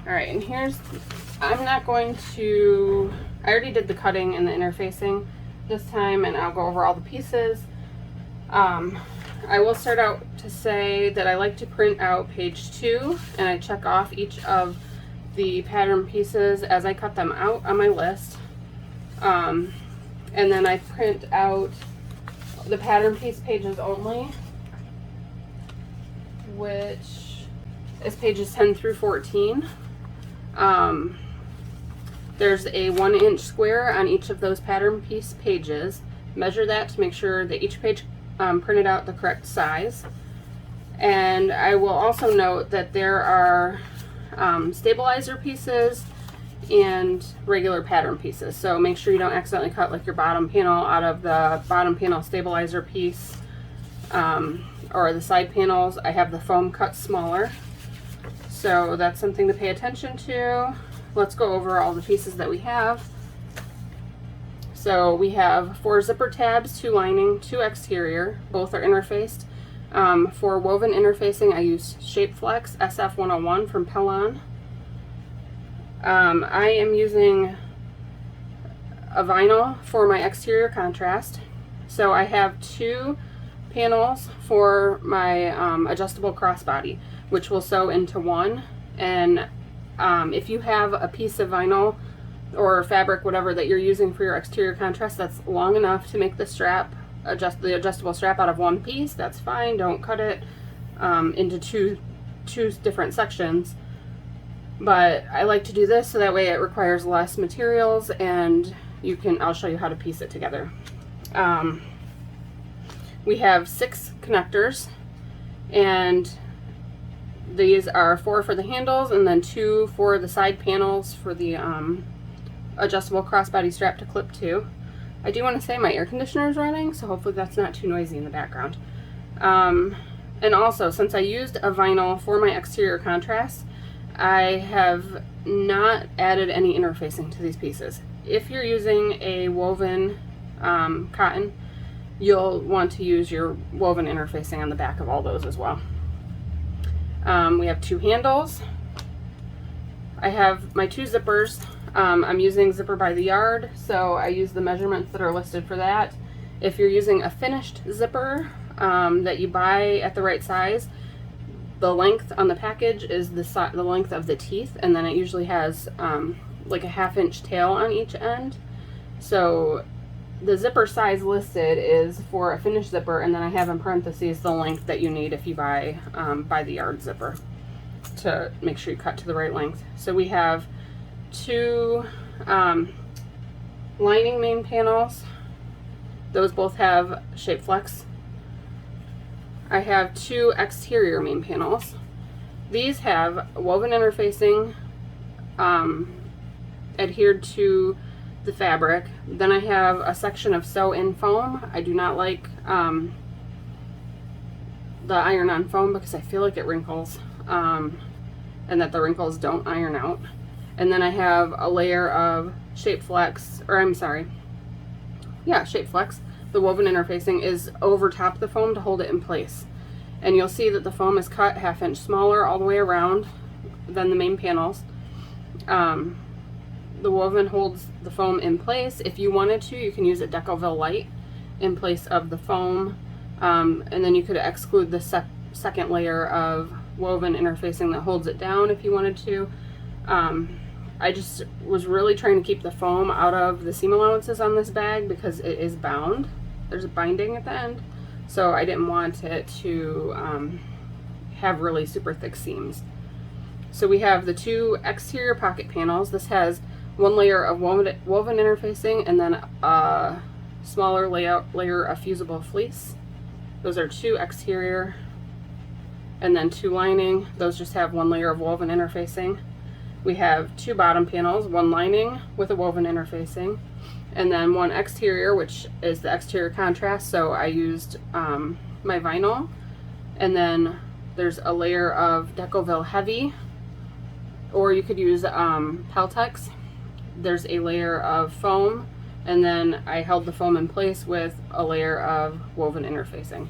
All right, and I'm not going to, I already did the cutting and the interfacing this time, and I'll go over all the pieces. I will start out to say that I like to print out page 2, and I check off each of the pattern pieces as I cut them out on my list. And then I print out the pattern piece pages only, which is pages 10 through 14. There's a 1-inch square on each of those pattern piece pages. Measure that to make sure that each page printed out the correct size. And I will also note that there are stabilizer pieces and regular pattern pieces. So make sure you don't accidentally cut like your bottom panel out of the bottom panel stabilizer piece, or the side panels. I have the foam cut smaller. So that's something to pay attention to. Let's go over all the pieces that we have. So we have 4 zipper tabs, 2 lining, 2 exterior. Both are interfaced. For woven interfacing, I use Shapeflex SF101 from Pellon. I am using a vinyl for my exterior contrast. So I have 2 panels for my adjustable crossbody, which will sew into one. And if you have a piece of vinyl or fabric, whatever that you're using for your exterior contrast, that's long enough to make the strap, the adjustable strap out of one piece, that's fine. Don't cut it into two different sections. But I like to do this so that way it requires less materials, and I'll show you how to piece it together. We have 6 connectors, and these are 4 for the handles and then 2 for the side panels for the adjustable crossbody strap to clip to. I do want to say my air conditioner is running, so hopefully that's not too noisy in the background. And also, since I used a vinyl for my exterior contrast, I have not added any interfacing to these pieces. If you're using a woven cotton, you'll want to use your woven interfacing on the back of all those as well. We have 2 handles. I have my 2 zippers. I'm using zipper by the yard, so I use the measurements that are listed for that. If you're using a finished zipper that you buy at the right size, the length on the package is the length of the teeth, and then it usually has like a 1/2 inch tail on each end. So the zipper size listed is for a finished zipper, and then I have in parentheses the length that you need if you buy by the yard zipper, to make sure you cut to the right length. So we have 2 lining main panels. Those both have Shapeflex. I have 2 exterior main panels. These have woven interfacing adhered to the fabric. Then I have a section of sew-in foam. I do not like the iron-on foam because I feel like it wrinkles, and that the wrinkles don't iron out. And then I have a layer of Shapeflex, Shapeflex. The woven interfacing is over top the foam to hold it in place. And you'll see that the foam is cut 1/2 inch smaller all the way around than the main panels. The woven holds the foam in place. If you wanted to, you can use a Decoville light in place of the foam. And then you could exclude the second layer of woven interfacing that holds it down if you wanted to. I just was really trying to keep the foam out of the seam allowances on this bag because it is bound. There's a binding at the end. So I didn't want it to have really super thick seams. So we have the 2 exterior pocket panels. This has 1 layer of woven interfacing and then a smaller layer of fusible fleece. Those are 2 exterior, and then 2 lining. Those just have 1 layer of woven interfacing. We have 2 bottom panels, 1 lining with a woven interfacing, and then 1 exterior, which is the exterior contrast. So I used my vinyl, and then there's a layer of Decoville Heavy, or you could use Peltex. There's a layer of foam, and then I held the foam in place with a layer of woven interfacing.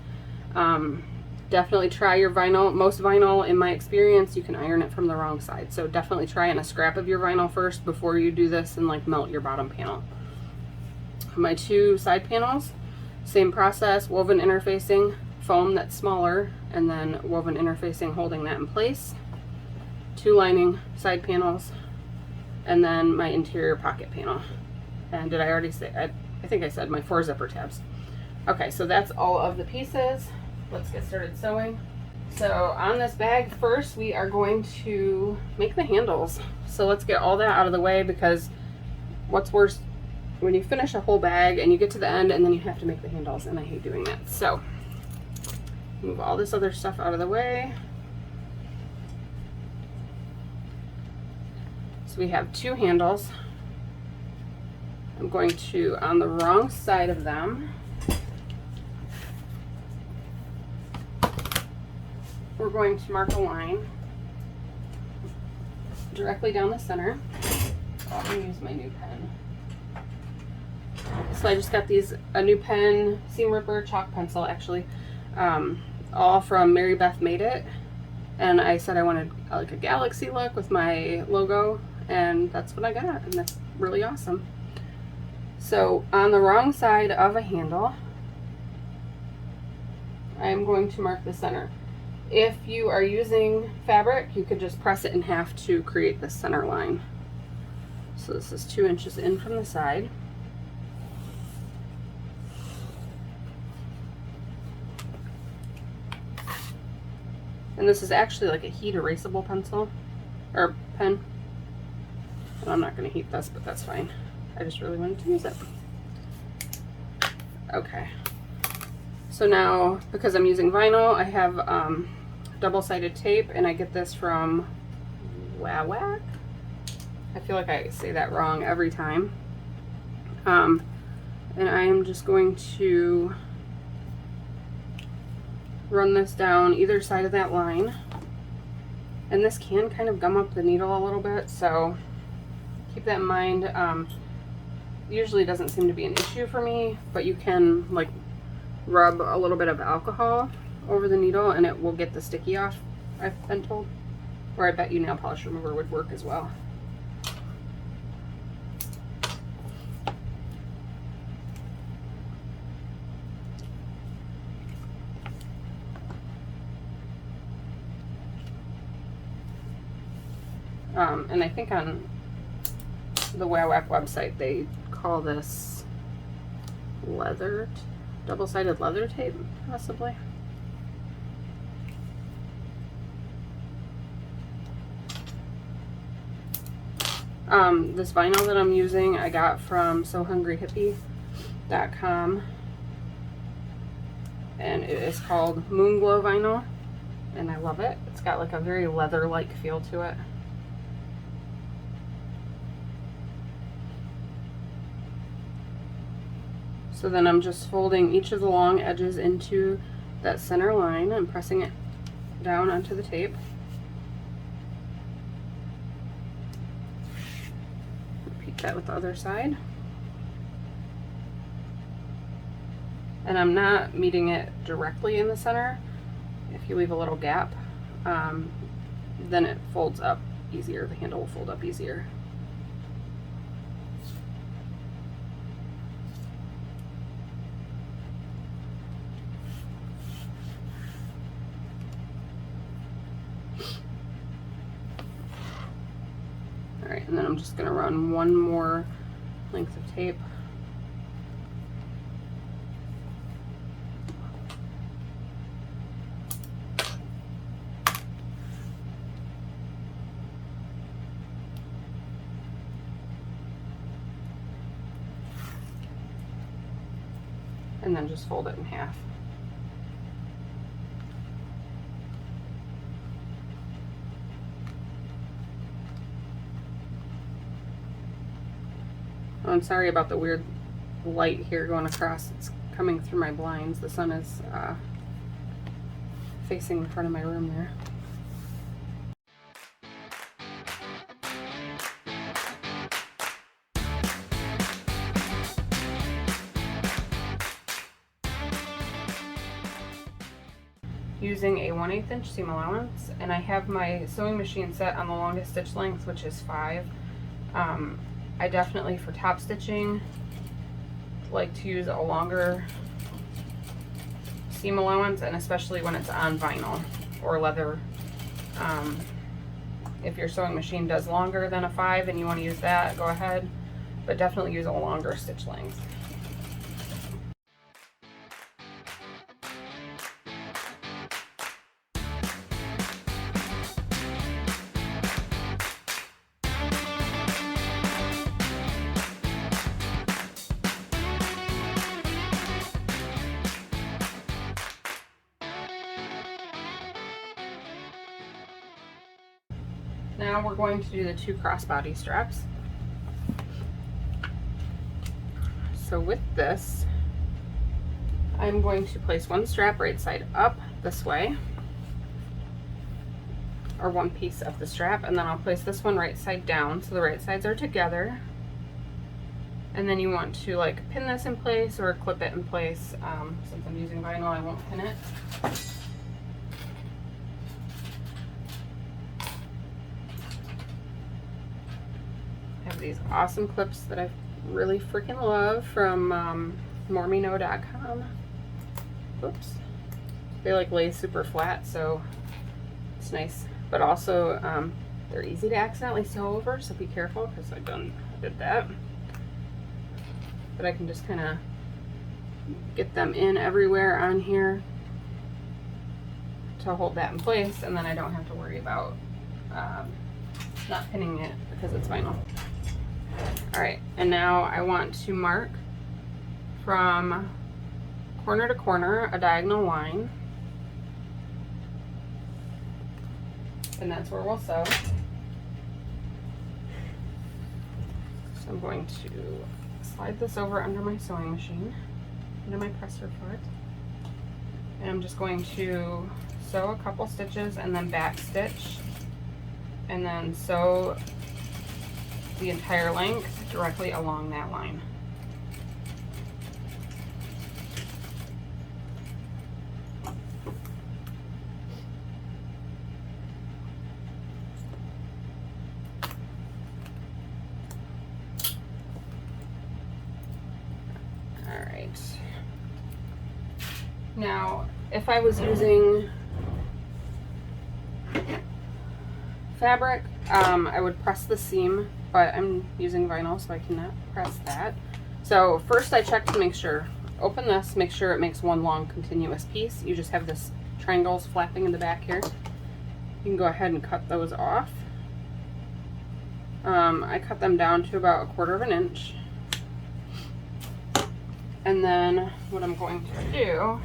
Definitely try your vinyl. Most vinyl, in my experience, you can iron it from the wrong side. So definitely try in a scrap of your vinyl first before you do this and like melt your bottom panel. My 2 side panels, same process, woven interfacing, foam that's smaller, and then woven interfacing holding that in place. 2 lining side panels, and then my interior pocket panel. And did I already say, I think I said my 4 zipper tabs. Okay, so that's all of the pieces. Let's get started sewing. So on this bag first, we are going to make the handles. So let's get all that out of the way, because what's worse, when you finish a whole bag and you get to the end and then you have to make the handles, and I hate doing that. So move all this other stuff out of the way. So we have 2 handles. I'm going to, on the wrong side of them, we're going to mark a line directly down the center. I'm going to use my new pen. So I just got a new pen, seam ripper, chalk pencil actually, all from Mary Beth Made It. And I said I wanted like a galaxy look with my logo, and that's what I got, and that's really awesome. So on the wrong side of a handle, I'm going to mark the center. If you are using fabric, you could just press it in half to create the center line. So this is 2 inches in from the side. And this is actually like a heat erasable pencil, or pen. And I'm not going to heat this, but that's fine. I just really wanted to use it. Okay. So now, because I'm using vinyl, I have double-sided tape, and I get this from Wawac. I feel like I say that wrong every time. And I am just going to run this down either side of that line. And this can kind of gum up the needle a little bit, so keep that in mind. Usually doesn't seem to be an issue for me, but you can like rub a little bit of alcohol over the needle and it will get the sticky off, I've been told. Or I bet you nail polish remover would work as well. And I think on the Wawac website they call this leather, double-sided leather tape, possibly. This vinyl that I'm using I got from SoHungryHippie.com, and it is called Moonglow vinyl, and I love it. It's got like a very leather-like feel to it. So then I'm just folding each of the long edges into that center line and pressing it down onto the tape. Repeat that with the other side. And I'm not meeting it directly in the center. If you leave a little gap, then it folds up easier. The handle will fold up easier. Alright, and then I'm just going to run one more length of tape. And then just fold it in half. Oh, I'm sorry about the weird light here going across. It's coming through my blinds. The sun is facing the front of my room there. using a 1/8 inch seam allowance, and I have my sewing machine set on the longest stitch length, which is 5. I definitely, for top stitching, like to use a longer seam allowance, and especially when it's on vinyl or leather. If your sewing machine does longer than a 5 and you want to use that, go ahead, but definitely use a longer stitch length. Now we're going to do the 2 crossbody straps. So with this, I'm going to place one strap right side up this way, or one piece of the strap, and then I'll place this one right side down so the right sides are together. And then you want to like pin this in place or clip it in place. Since I'm using vinyl, I won't pin it. I have these awesome clips that I really freaking love from moremeknow.com. Oops. They like lay super flat, so it's nice. But also, they're easy to accidentally sew over, so be careful, because I did that. But I can just kind of get them in everywhere on here to hold that in place, and then I don't have to worry about not pinning it because it's vinyl. Alright, and now I want to mark from corner to corner a diagonal line, and that's where we'll sew. So I'm going to slide this over under my sewing machine, under my presser foot, and I'm just going to sew a couple stitches and then back stitch, and then sew the entire length directly along that line. Alright. Now, if I was using fabric, I would press the seam, but I'm using vinyl, so I cannot press that. So first I check to make sure, open this, make sure it makes one long continuous piece. You just have this triangles flapping in the back here. You can go ahead and cut those off. I cut them down to about 1/4 inch. And then what I'm going to do,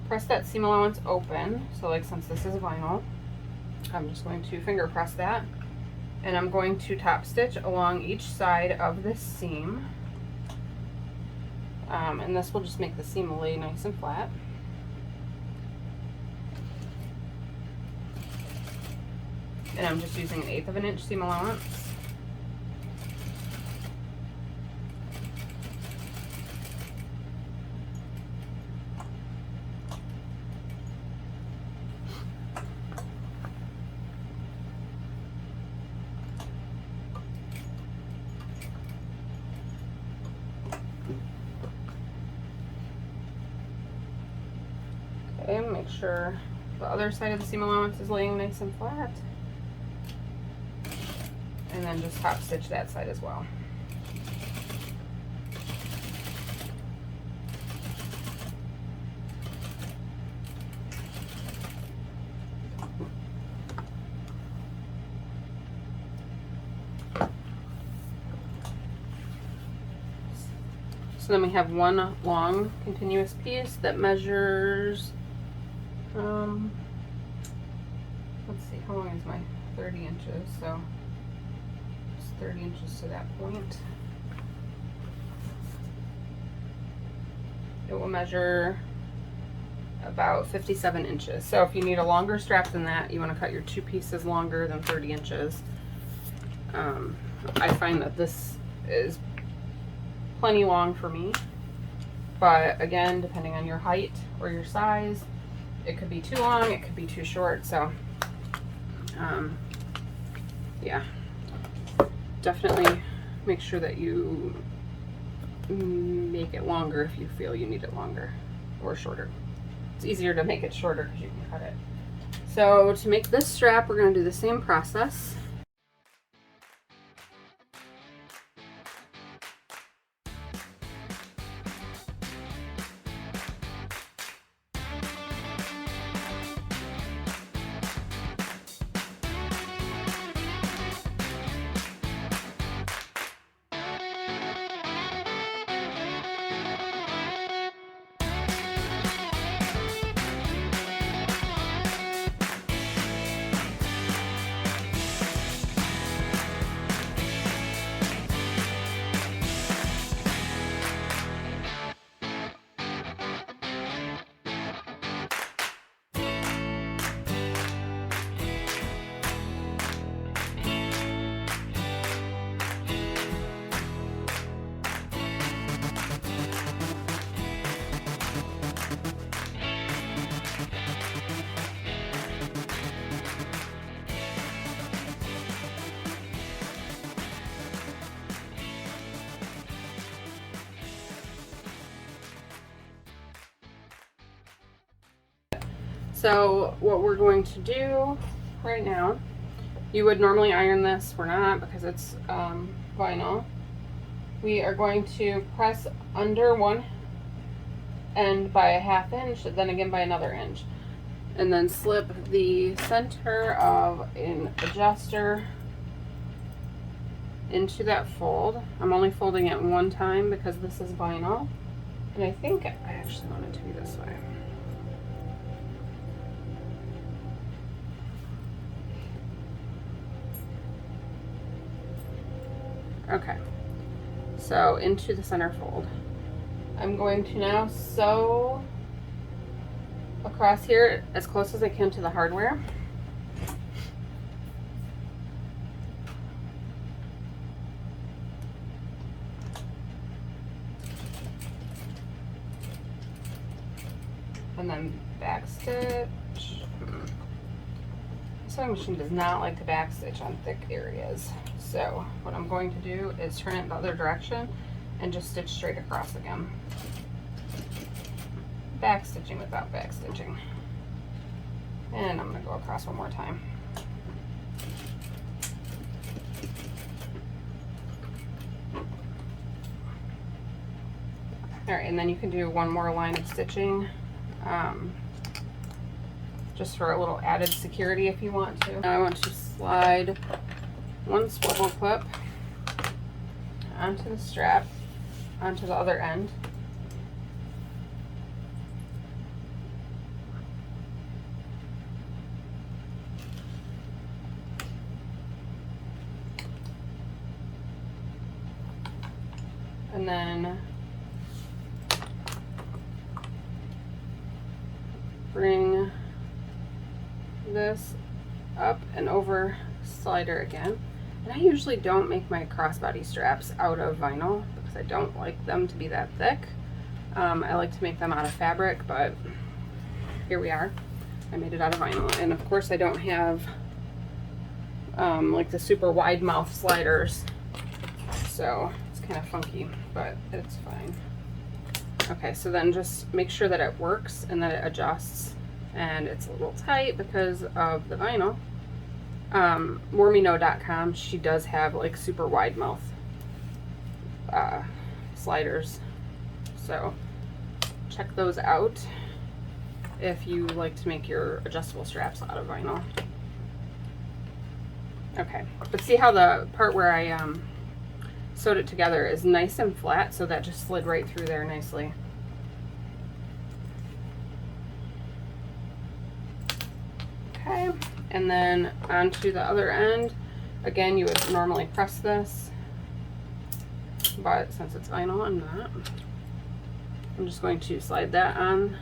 press that seam allowance open. So like, since this is vinyl, I'm just going to finger press that, and I'm going to top stitch along each side of this seam, and this will just make the seam lay nice and flat. And I'm just using 1/8 inch seam allowance. Okay, make sure the other side of the seam allowance is laying nice and flat. And then just top stitch that side as well. So then we have one long continuous piece that measures, let's see, how long is my 30 inches? So it's 30 inches to that point. It will measure about 57 inches. So if you need a longer strap than that, you want to cut your 2 pieces longer than 30 inches. I find that this is plenty long for me, but again, depending on your height or your size, it could be too long, it could be too short, so yeah, definitely make sure that you make it longer if you feel you need it longer or shorter. It's easier to make it shorter because you can cut it. So to make this strap, we're going to do the same process. So what we're going to do right now, you would normally iron this, we're not because it's vinyl. We are going to press under one end by a 1/2 inch, then again by another inch, and then slip the center of an adjuster into that fold. I'm only folding it one time because this is vinyl, and I think I actually want it to be this way. Okay, so into the center fold. I'm going to now sew across here as close as I can to the hardware. And then back stitch. The sewing machine does not like to back stitch on thick areas. So what I'm going to do is turn it the other direction and just stitch straight across again. Back stitching without back stitching. And I'm going to go across one more time. Alright, and then you can do one more line of stitching, just for a little added security if you want to. Now I want to slide one swivel clip onto the strap, onto the other end. And then bring this up and over slider again. And I usually don't make my crossbody straps out of vinyl because I don't like them to be that thick. I like to make them out of fabric, but here we are. I made it out of vinyl, and of course I don't have like the super wide mouth sliders, so it's kind of funky, but it's fine. Okay, so then just make sure that it works and that it adjusts, and it's a little tight because of the vinyl. Mormino.com, she does have like super wide mouth sliders, so check those out if you like to make your adjustable straps out of vinyl. Okay, but see how the part where I sewed it together is nice and flat, so that just slid right through there nicely. Okay, and then onto the other end. Again, you would normally press this, but since it's vinyl, I'm not. I'm just going to slide that on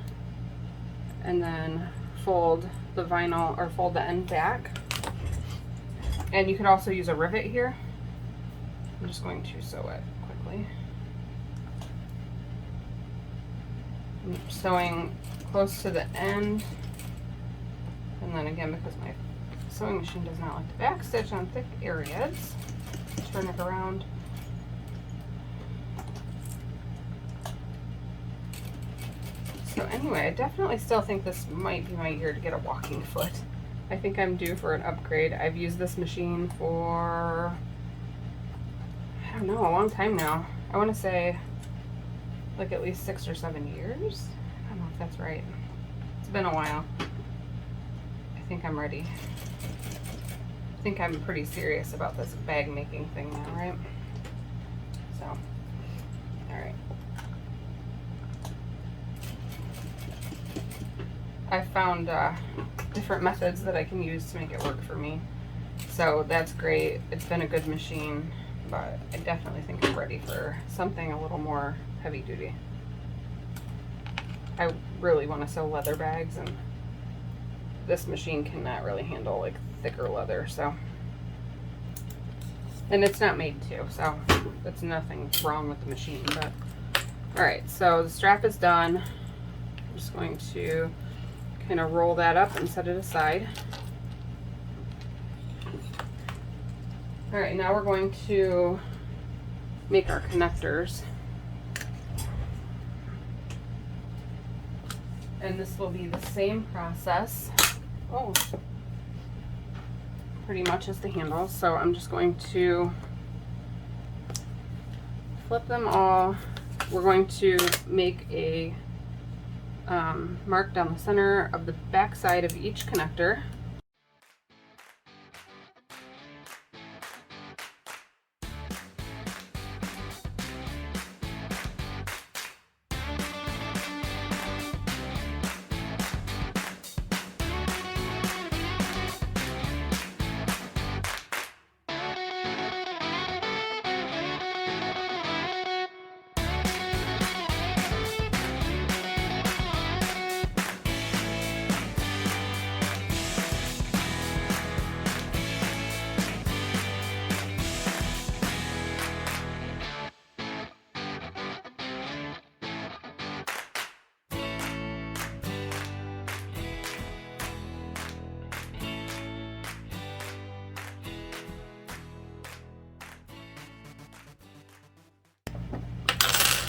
and then fold the vinyl, or fold the end back. And you could also use a rivet here. I'm just going to sew it quickly. I'm sewing close to the end And then again, because my sewing machine does not like to back stitch on thick areas, turn it around. So anyway, I definitely still think this might be my year to get a walking foot. I think I'm due for an upgrade. I've used this machine for, I don't know, a long time now. I want to say like at least 6 or 7 years. I don't know if that's right. It's been a while. I think I'm ready. I think I'm pretty serious about this bag making thing now, right? So, all right. I found different methods that I can use to make it work for me. So that's great. It's been a good machine, but I definitely think I'm ready for something a little more heavy duty. I really want to sew leather bags, and this machine cannot really handle like thicker leather, so. And it's not made to, so that's nothing wrong with the machine, but. All right, so the strap is done. I'm just going to kind of roll that up and set it aside. All right, now we're going to make our connectors. And this will be the same process. Oh, pretty much as the handles. So I'm just going to flip them all. We're going to make a mark down the center of the back side of each connector.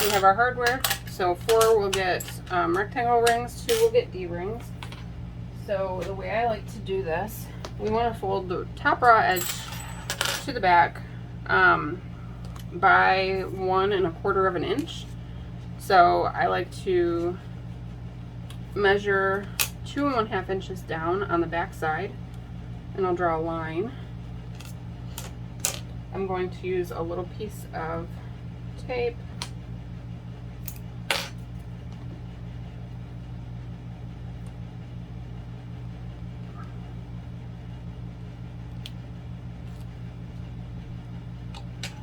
We have our hardware, so 4 will get rectangle rings, 2 will get D-rings. So the way I like to do this, we want to fold the top raw edge to the back by 1 1/4 inch. So I like to measure 2 1/2 inches down on the back side, and I'll draw a line. I'm going to use a little piece of tape.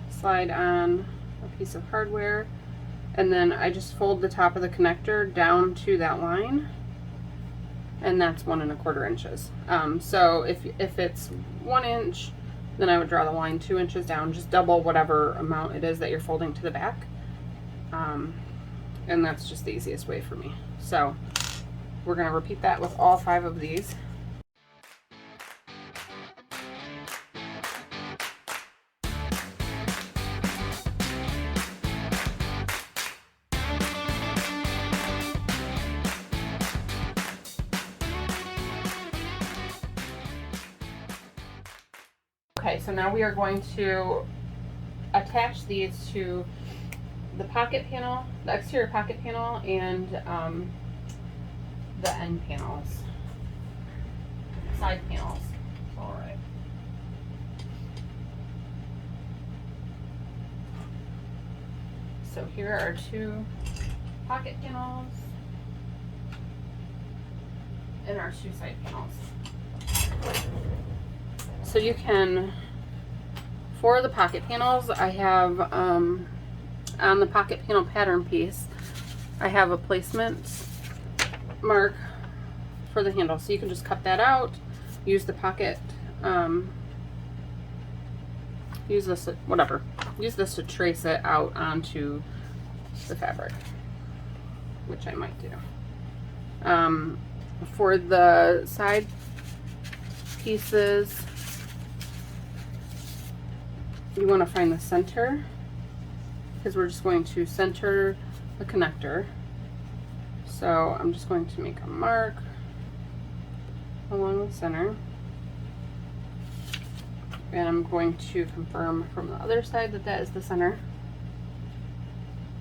Slide on a piece of hardware, and then I just fold the top of the connector down to that line, and that's 1 1/4 inches. So if it's 1 inch, then I would draw the line 2 inches down, just double whatever amount it is that you're folding to the back. And that's just the easiest way for me. So we're going to repeat that with all 5 of these. Okay, so now we are going to attach these to the pocket panel, the exterior pocket panel, and the end panels, side panels. All right. So here are 2 pocket panels and our 2 side panels. So you can, for the pocket panels, I have on the pocket panel pattern piece, I have a placement mark for the handle. So you can just cut that out, use the pocket, use this to trace it out onto the fabric, which I might do. For the side pieces, you want to find the center, because we're just going to center the connector. So I'm just going to make a mark along the center, and I'm going to confirm from the other side that that is the center.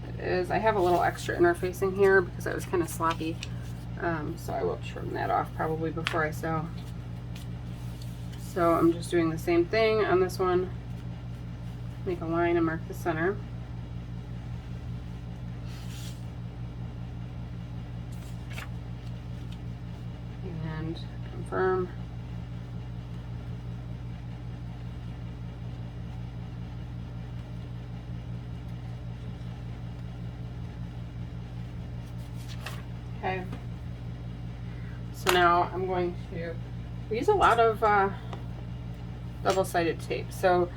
It is. I have a little extra interfacing here because I was kind of sloppy, so I will trim that off probably before I sew. So I'm just doing the same thing on this one. Make a line and mark the center. And confirm. Okay. So now I'm going to use a lot of double-sided tape. So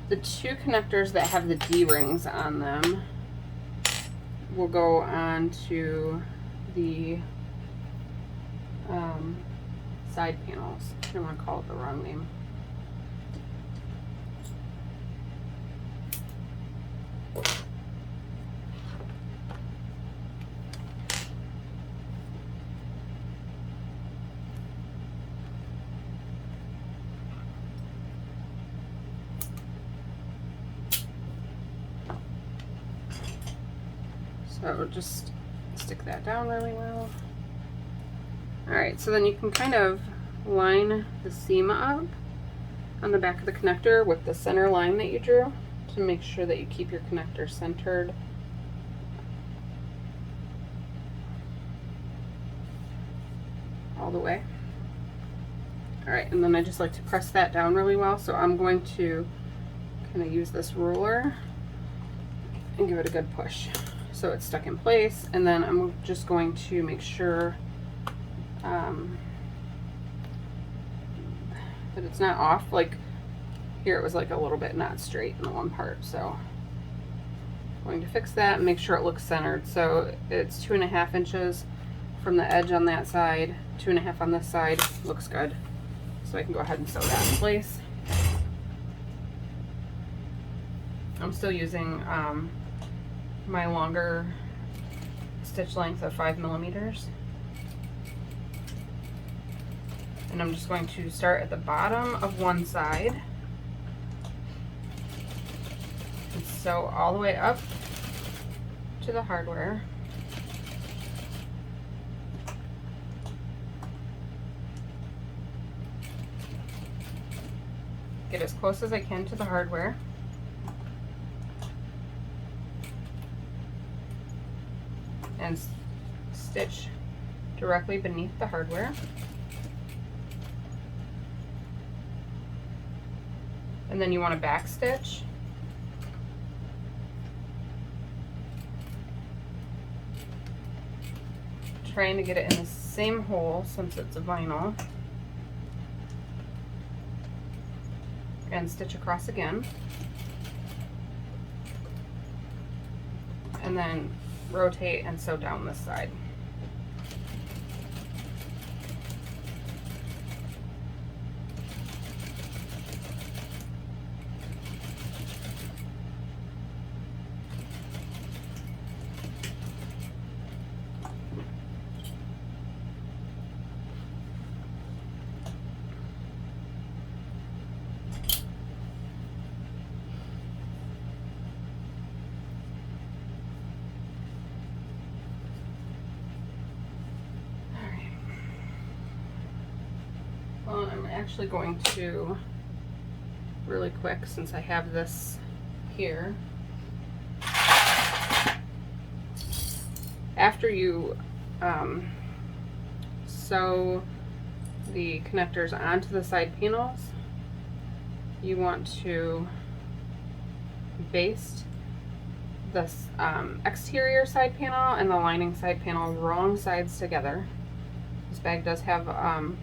the two connectors that have the D-rings on them will go on to the side panels. I don't want to call it the wrong name. So just stick that down really well. Alright, so then you can kind of line the seam up on the back of the connector with the center line that you drew to make sure that you keep your connector centered. All the way. Alright, and then I just like to press that down really well, so I'm going to kind of use this ruler and give it a good push so it's stuck in place, and then I'm just going to make sure that it's not off. Like here it was like a little bit not straight in the one part, so I'm going to fix that and make sure it looks centered. So it's 2.5 inches from the edge on that side, 2.5 on this side. Looks good, so I can go ahead and sew that in place. I'm still using my longer stitch length of 5 millimeters. And I'm just going to start at the bottom of one side and sew all the way up to the hardware. Get as close as I can to the hardware. And stitch directly beneath the hardware. And then you want to back stitch. Trying to get it in the same hole since it's a vinyl. And stitch across again. And then rotate and sew down this side. Well, I'm actually going to, really quick, since I have this here, after you sew the connectors onto the side panels, you want to baste this exterior side panel and the lining side panel wrong sides together. This bag does have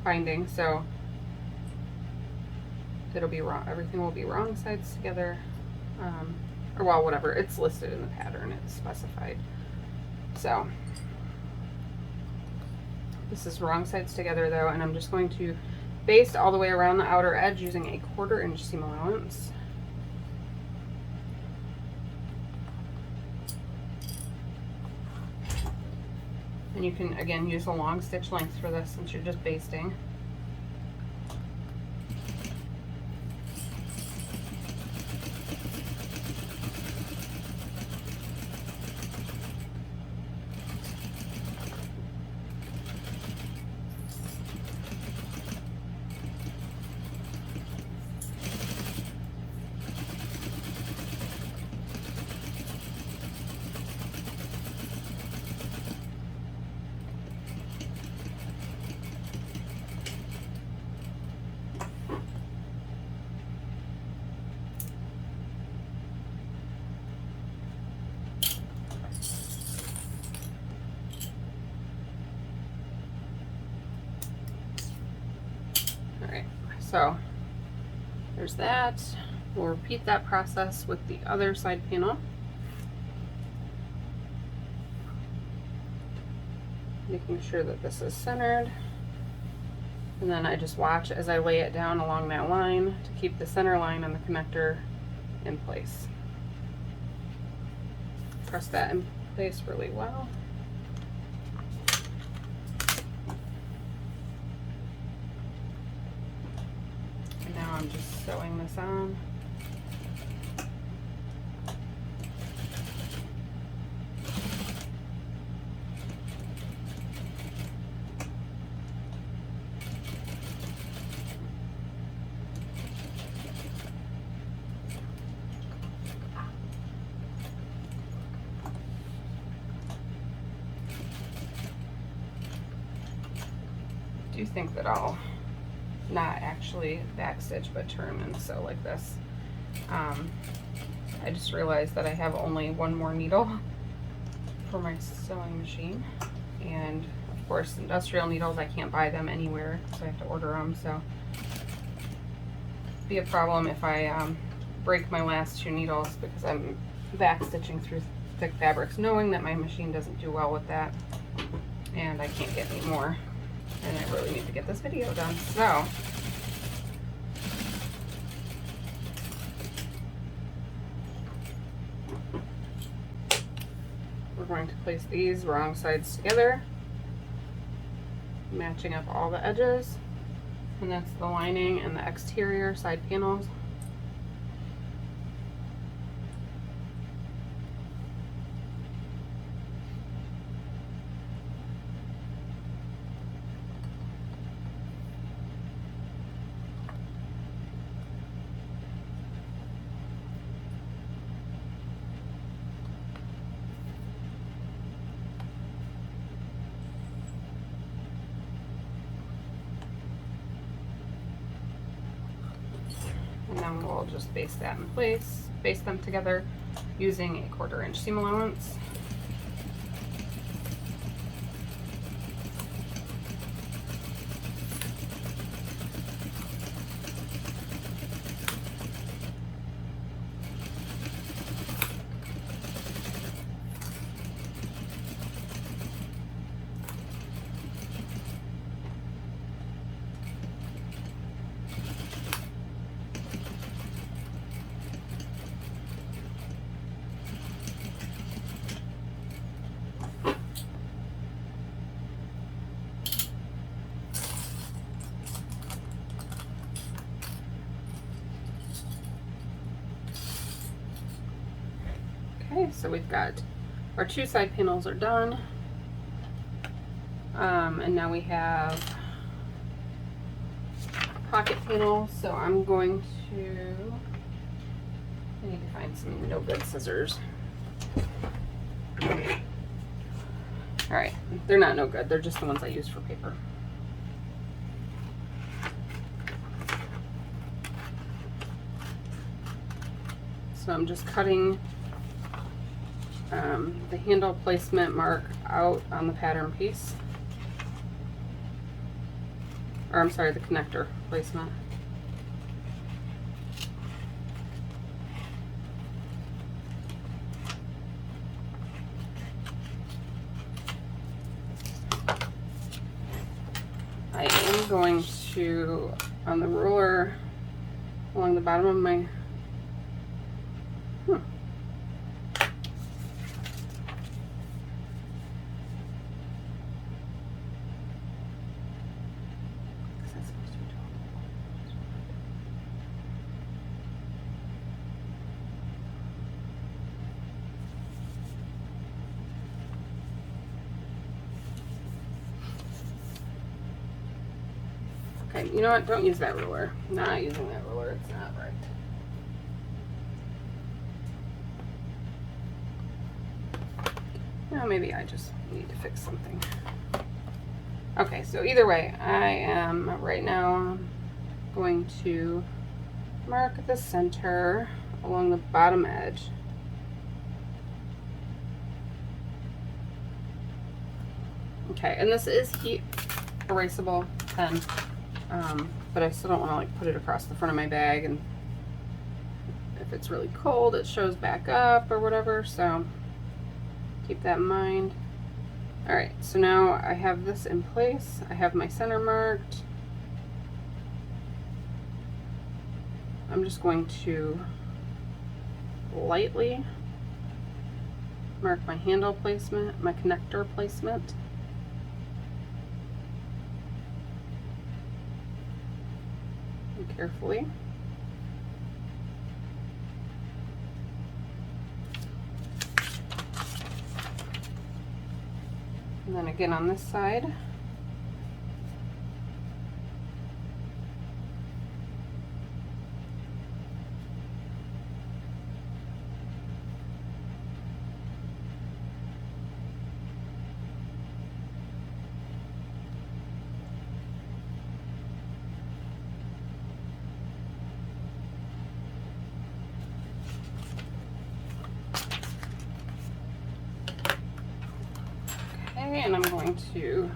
binding, so it'll be wrong. Everything will be wrong sides together, or well, whatever. It's listed in the pattern. It's specified. So this is wrong sides together though, and I'm just going to baste all the way around the outer edge using a 1/4 inch seam allowance. And you can, again, use a long stitch length for this since you're just basting. Alright, so there's that. We'll repeat that process with the other side panel. Making sure that this is centered. And then I just watch as I lay it down along that line to keep the center line on the connector in place. Press that in place really well. And now I'm just sewing this on. I do think that I'll not actually backstitch but turn and sew like this. I just realized that I have only one more needle for my sewing machine, and of course industrial needles, I can't buy them anywhere, so I have to order them. So it'd be a problem if I break my last 2 needles because I'm backstitching through thick fabrics, knowing that my machine doesn't do well with that and I can't get any more. And I really need to get this video done. So we're going to place these wrong sides together, matching up all the edges, and that's the lining and the exterior side panels. And then we'll just baste that in place, baste them together using a 1/4 inch seam allowance. Okay, so we've got our 2 side panels are done, and now we have pocket panels. So I'm going to, I need to find some no good scissors. Alright, they're not no good, they're just the ones I use for paper. So I'm just cutting the handle placement mark out on the pattern piece. Or I'm sorry, the connector placement. I am going to, on the ruler along the bottom of my, okay, you know what? Don't use that ruler. Not using that ruler. It's not right. Well, maybe I just need to fix something. Okay, so either way, I am right now going to mark the center along the bottom edge. Okay, and this is heat erasable pen, but I still don't want to like put it across the front of my bag, and if it's really cold it shows back up or whatever, so keep that in mind. Alright, so now I have this in place. I have my center marked. I'm just going to lightly mark my handle placement, my connector placement. And carefully. And then again on this side. And I'm going to,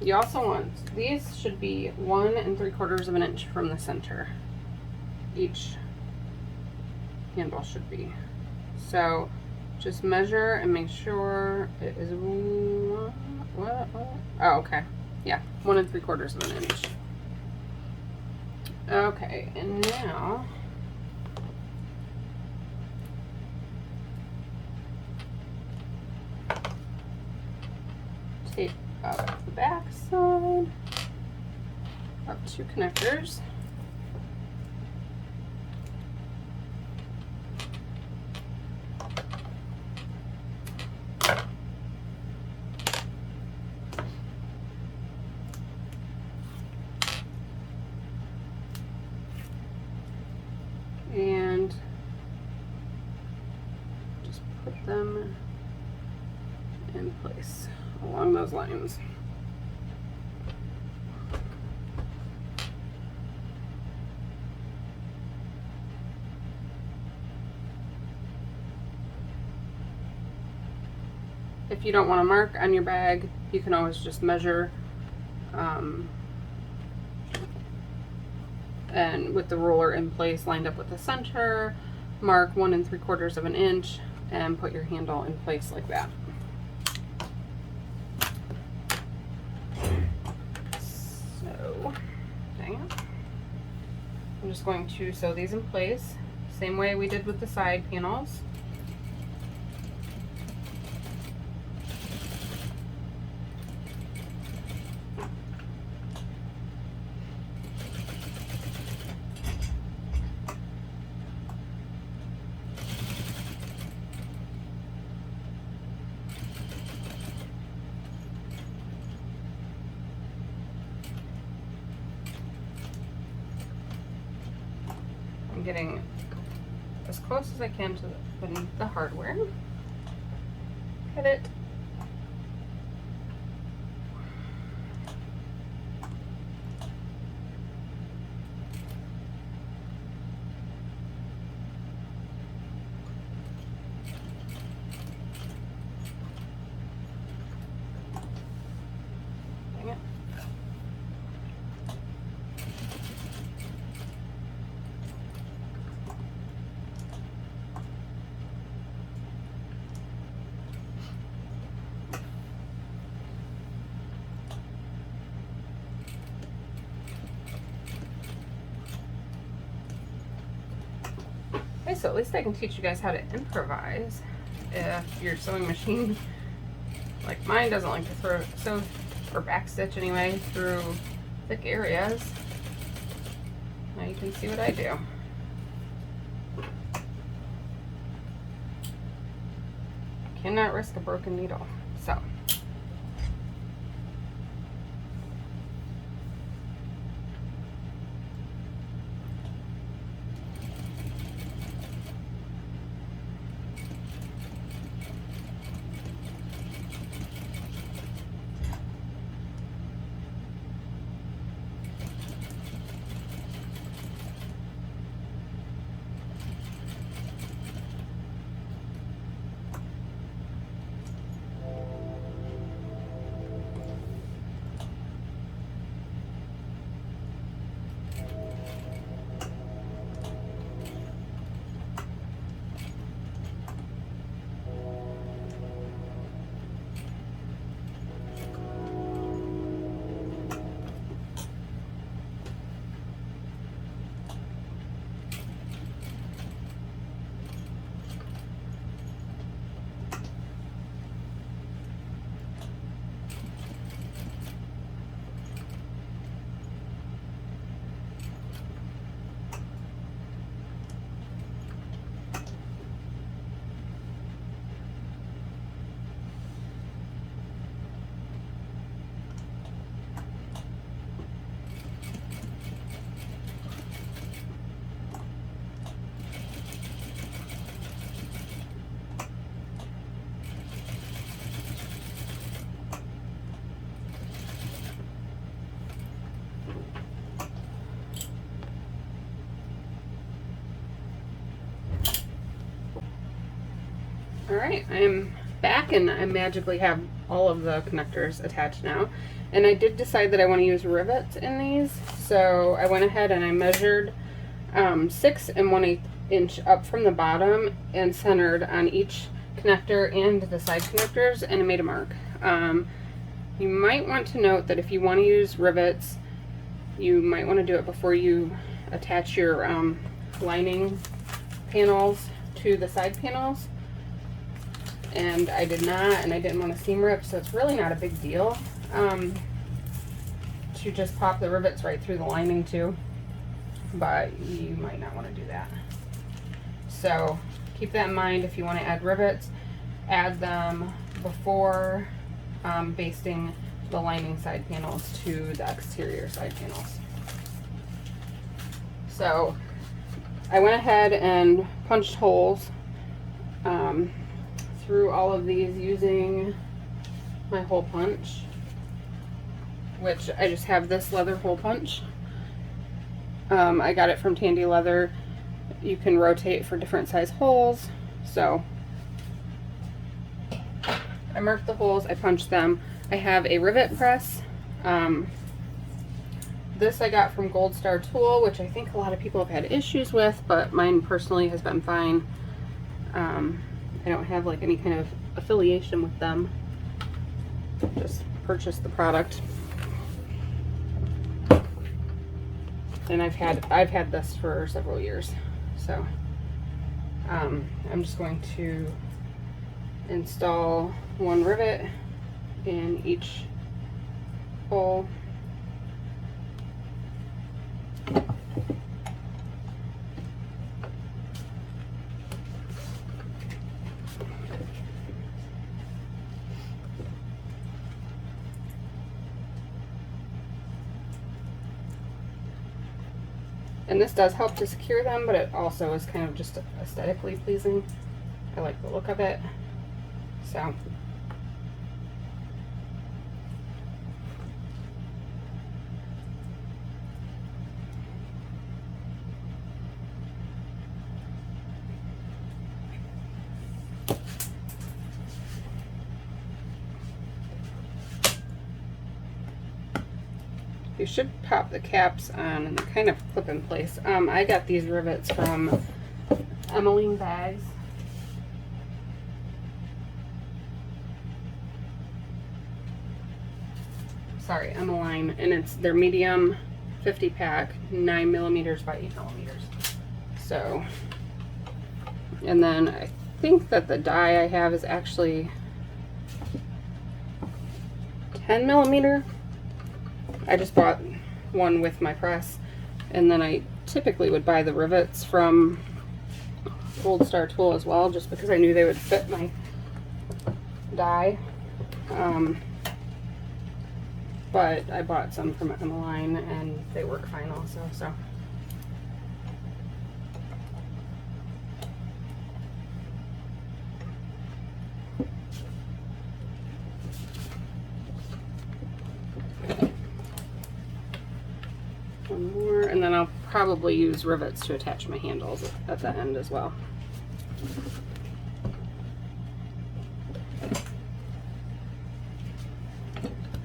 you also want, these should be 1 3/4 of an inch from the center. Each handle should be. So just measure and make sure it is, what? Oh, okay. Yeah, 1 3/4 of an inch. Okay, and now tape up the back side of 2 connectors. And just put them in place along those lines. If you don't want to mark on your bag, you can always just measure and with the ruler in place lined up with the center, mark 1 3/4 of an inch and put your handle in place like that. So, dang it. I'm just going to sew these in place, same way we did with the side panels. Getting as close as I can to beneath the hardware. Hit it. Dang it. Okay, so at least I can teach you guys how to improvise if your sewing machine, like mine, doesn't like to sew or backstitch anyway through thick areas. Now you can see what I do. Cannot risk a broken needle. So. Alright, I'm back and I magically have all of the connectors attached now. And I did decide that I want to use rivets in these, so I went ahead and I measured 6 1/8 inch up from the bottom and centered on each connector and the side connectors, and I made a mark. You might want to note that if you want to use rivets, you might want to do it before you attach your lining panels to the side panels. And I did not, and I didn't want to seam rip, so it's really not a big deal to just pop the rivets right through the lining too, but you might not want to do that. So keep that in mind. If you want to add rivets, add them before basting the lining side panels to the exterior side panels. So I went ahead and punched holes through all of these using my hole punch, which I just have this leather hole punch. I got it from Tandy Leather. You can rotate for different size holes. So I marked the holes, I punched them. I have a rivet press. This I got from Gold Star Tool, which I think a lot of people have had issues with, but mine personally has been fine. I don't have like any kind of affiliation with them. Just purchased the product. And I've had this for several years. So I'm just going to install one rivet in each hole. And this does help to secure them, but it also is kind of just aesthetically pleasing. I like the look of it. So you should pop the caps on and they kind of clip in place. I got these rivets from Marcel Bags. Sorry, Emmeline, and they're medium 50 pack, 9 millimeters by 8 millimeters. So And then I think that the die I have is actually 10 millimeter. I just bought one with my press, and then I typically would buy the rivets from Gold Star Tool as well, just because I knew they would fit my die. But I bought some from online and they work fine also, so. One more, and then I'll probably use rivets to attach my handles at the end as well.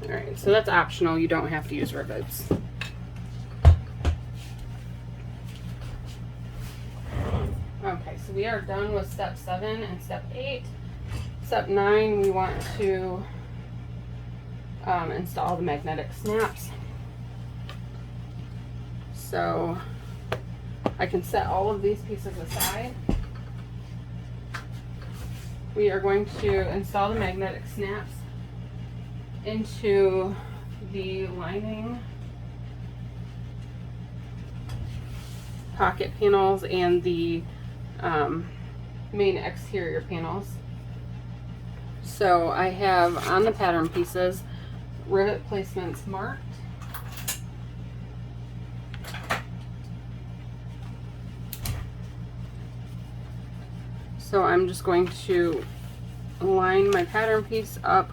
Alright, so that's optional. You don't have to use rivets. Okay, so we are done with step 7 and step 8. Step 9, we want to install the magnetic snaps. So I can set all of these pieces aside. We are going to install the magnetic snaps into the lining pocket panels and the main exterior panels. So I have on the pattern pieces rivet placements marked. So I'm just going to line my pattern piece up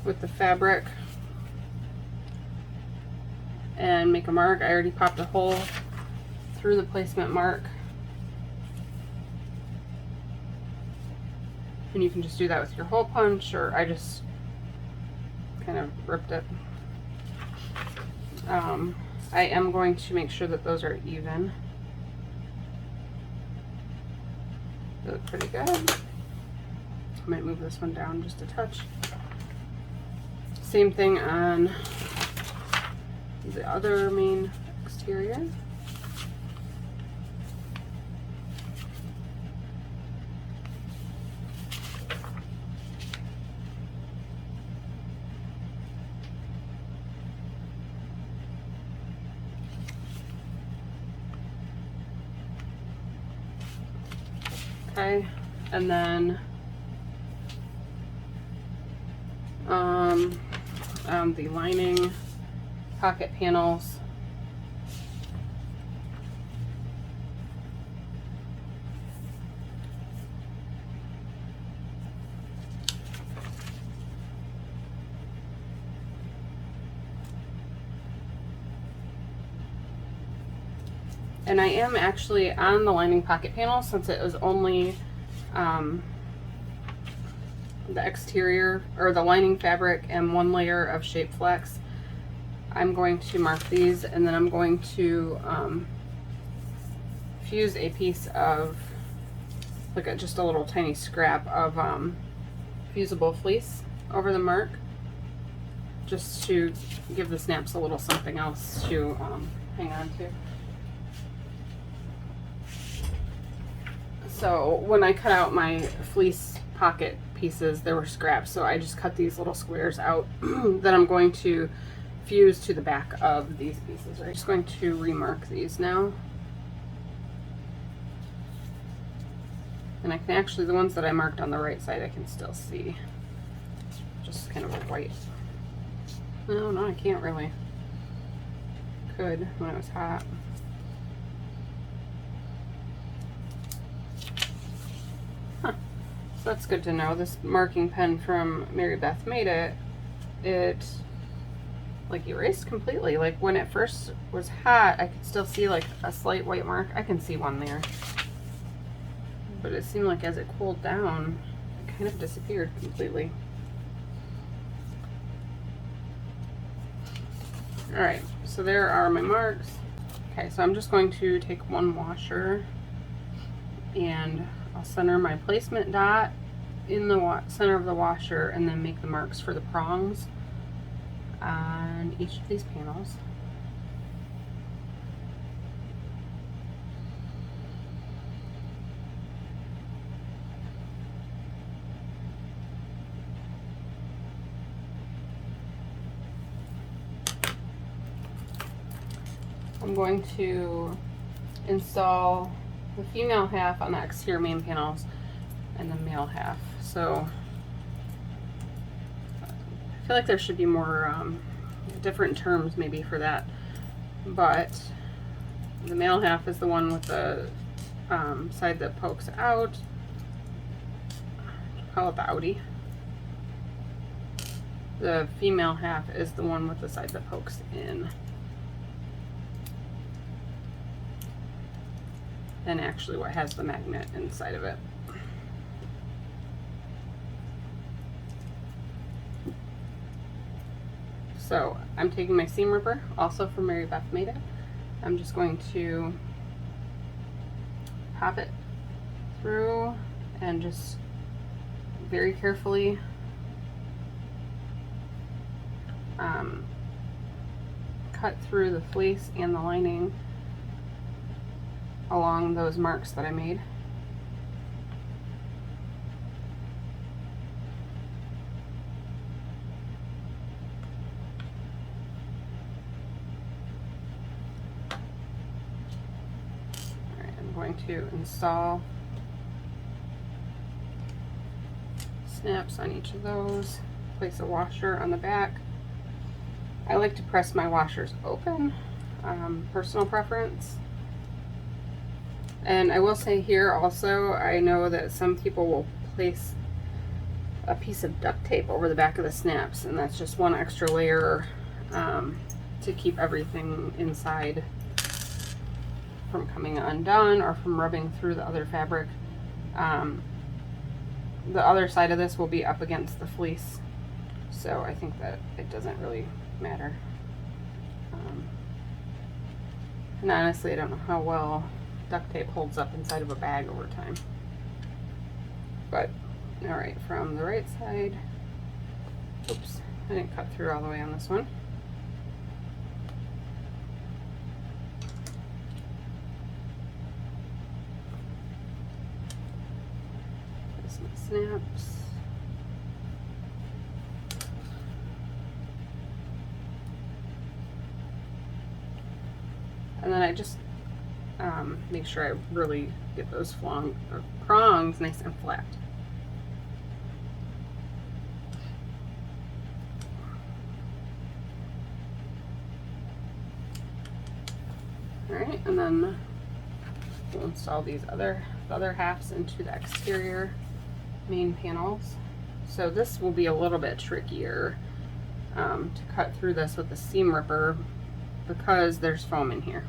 with the fabric and make a mark. I already popped a hole through the placement mark, and you can just do that with your hole punch, or I just kind of ripped it. I am going to make sure that those are even. They look pretty good. I might move this one down just a touch. Same thing on the other main exterior. Okay, and then the lining pocket panels, and I am actually on the lining pocket panel, since it was only the exterior or the lining fabric and one layer of shape flex. I'm going to mark these, and then I'm going to fuse a piece of just a little tiny scrap of fusible fleece over the mark, just to give the snaps a little something else to hang on to. So when I cut out my fleece pocket pieces, there were scraps, so I just cut these little squares out that I'm going to fuse to the back of these pieces. I'm just going to remark these now. And I can actually, the ones that I marked on the right side, I can still see. Just kind of a white. No, I can't really. Could when it was hot. So that's good to know. This marking pen from Mary Beth Made It like erased completely. Like when it first was hot, I could still see like a slight white mark. I can see one there. But it seemed like as it cooled down, it kind of disappeared completely. Alright, so there are my marks. Okay, so I'm just going to take one washer and I'll center my placement dot in the center of the washer, and then make the marks for the prongs on each of these panels. I'm going to install the female half on the exterior main panels and the male half. So I feel like there should be more different terms maybe for that, but the male half is the one with the side that pokes out. Call it the outie. The female half is the one with the side that pokes in. And actually what has the magnet inside of it. So I'm taking my seam ripper, also from Mary Beth Made It. I'm just going to pop it through and just very carefully cut through the fleece and the lining along those marks that I made. Alright, I'm going to install snaps on each of those, place a washer on the back. I like to press my washers open, personal preference. And I will say here also, I know that some people will place a piece of duct tape over the back of the snaps, and that's just one extra layer to keep everything inside from coming undone or from rubbing through the other fabric. The other side of this will be up against the fleece, so I think that it doesn't really matter. And honestly, I don't know how well duct tape holds up inside of a bag over time. But, alright, from the right side, oops, I didn't cut through all the way on this one. There's my snaps. And then I just make sure I really get those prongs nice and flat. Alright, and then we'll install these other halves into the exterior main panels. So this will be a little bit trickier to cut through this with the seam ripper because there's foam in here.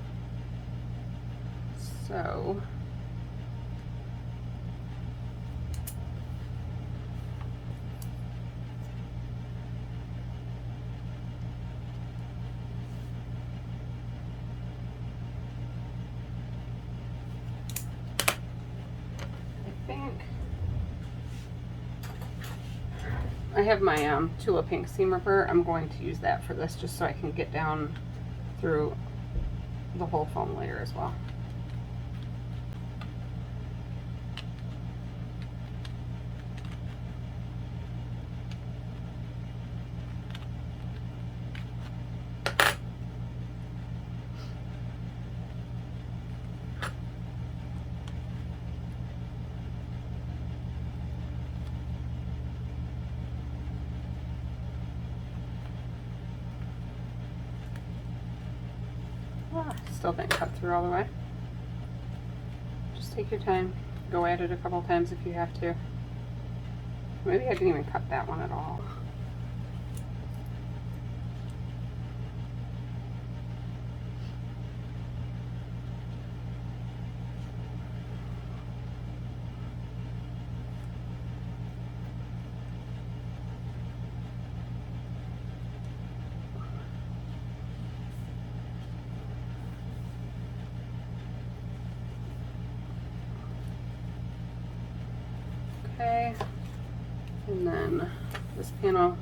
So I think I have my Tula Pink seam ripper. I'm going to use that for this just so I can get down through the whole foam layer as well. Still didn't cut through all the way. Just take your time. Go at it a couple times if you have to. Maybe I didn't even cut that one at all. Okay, and then this panel,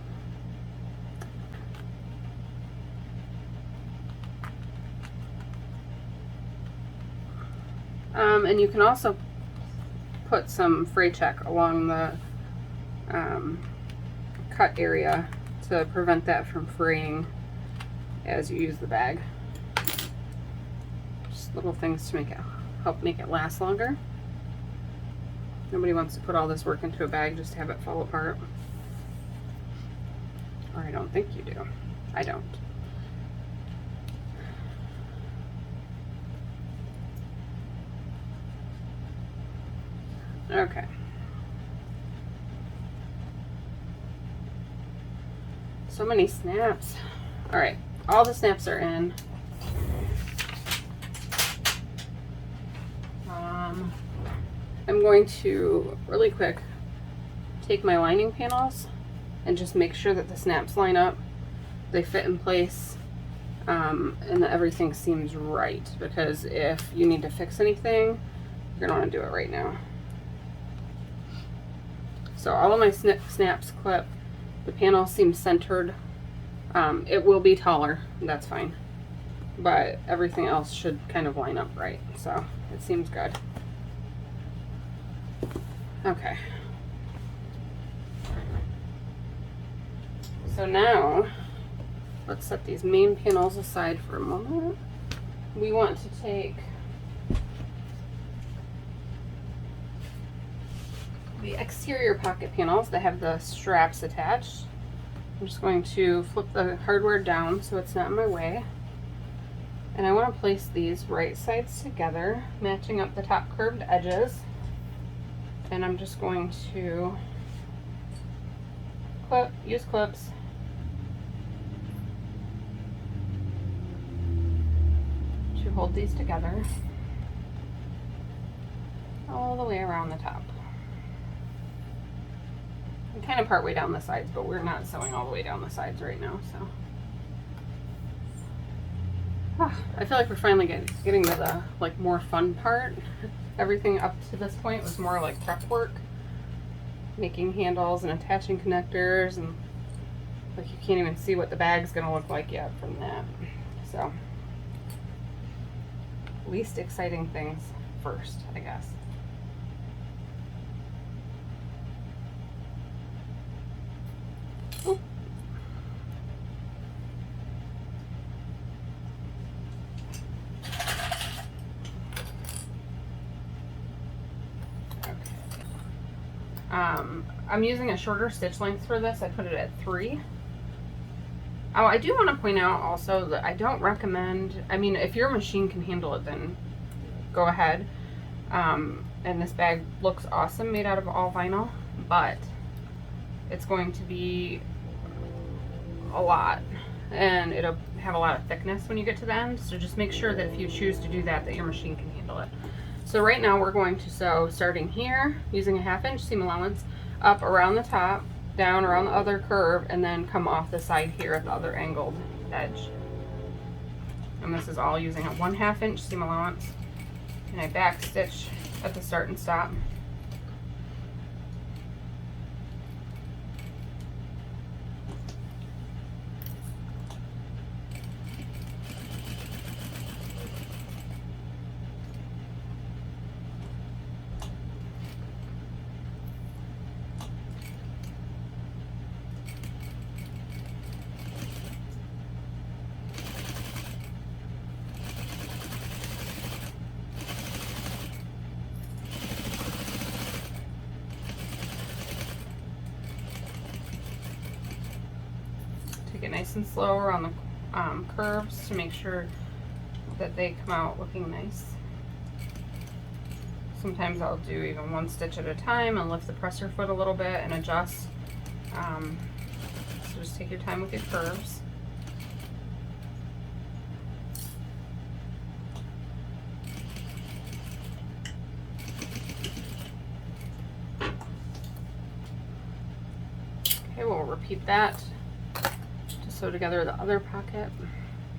and you can also put some fray check along the cut area to prevent that from fraying as you use the bag. just little things to make it help make it last longer. Nobody wants to put all this work into a bag just to have it fall apart. Or I don't think you do. I don't. Okay. So many snaps. All right, all the snaps are in. I'm going to really quick take my lining panels and just make sure that the snaps line up, they fit in place, and that everything seems right, because if you need to fix anything, you're gonna want to do it right now. So all of my snaps clip, the panel seems centered. It will be taller, that's fine, but everything else should kind of line up right, so it seems good. Okay. So now, let's set these main panels aside for a moment. We want to take the exterior pocket panels that have the straps attached. I'm just going to flip the hardware down so it's not in my way. And I want to place these right sides together, matching up the top curved edges. And I'm just going to use clips to hold these together all the way around the top. I'm kind of part way down the sides, but we're not sewing all the way down the sides right now, so. I feel like we're finally getting to the like more fun part. Everything up to this point was more like prep work, making handles and attaching connectors, and like you can't even see what the bag's gonna look like yet from that. So, least exciting things first, I guess. Ooh. I'm using a shorter stitch length for this. I put it at 3. Oh, I do want to point out also that I don't recommend, I mean, if your machine can handle it, then go ahead. And this bag looks awesome made out of all vinyl, but it's going to be a lot, and it'll have a lot of thickness when you get to the end. So just make sure that if you choose to do that, that your machine can handle it. So right now we're going to sew starting here using a 1/2 inch seam allowance up around the top, down around the other curve, and then come off the side here at the other angled edge. And this is all using a 1/2 inch seam allowance, and I back stitch at the start and stop. Take it nice and slow around the curves to make sure that they come out looking nice. Sometimes I'll do even 1 stitch at a time and lift the presser foot a little bit and adjust. So just take your time with your curves. Okay, we'll repeat that. Sew together the other pocket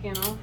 panel.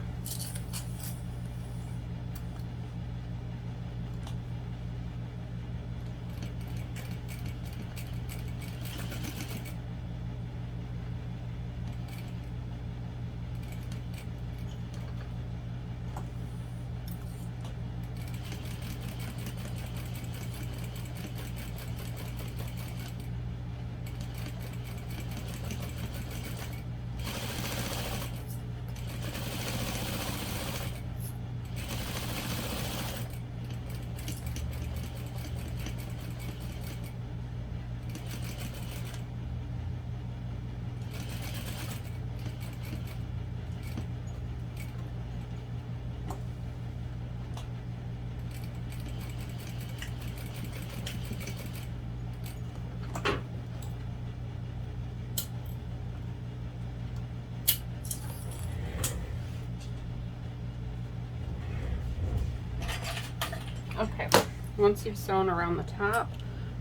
Once you've sewn around the top,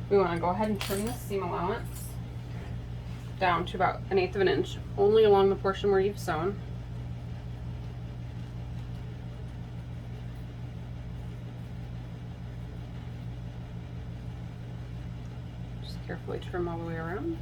we want to go ahead and trim the seam allowance down to about 1/8 of an inch, only along the portion where you've sewn. Just carefully trim all the way around.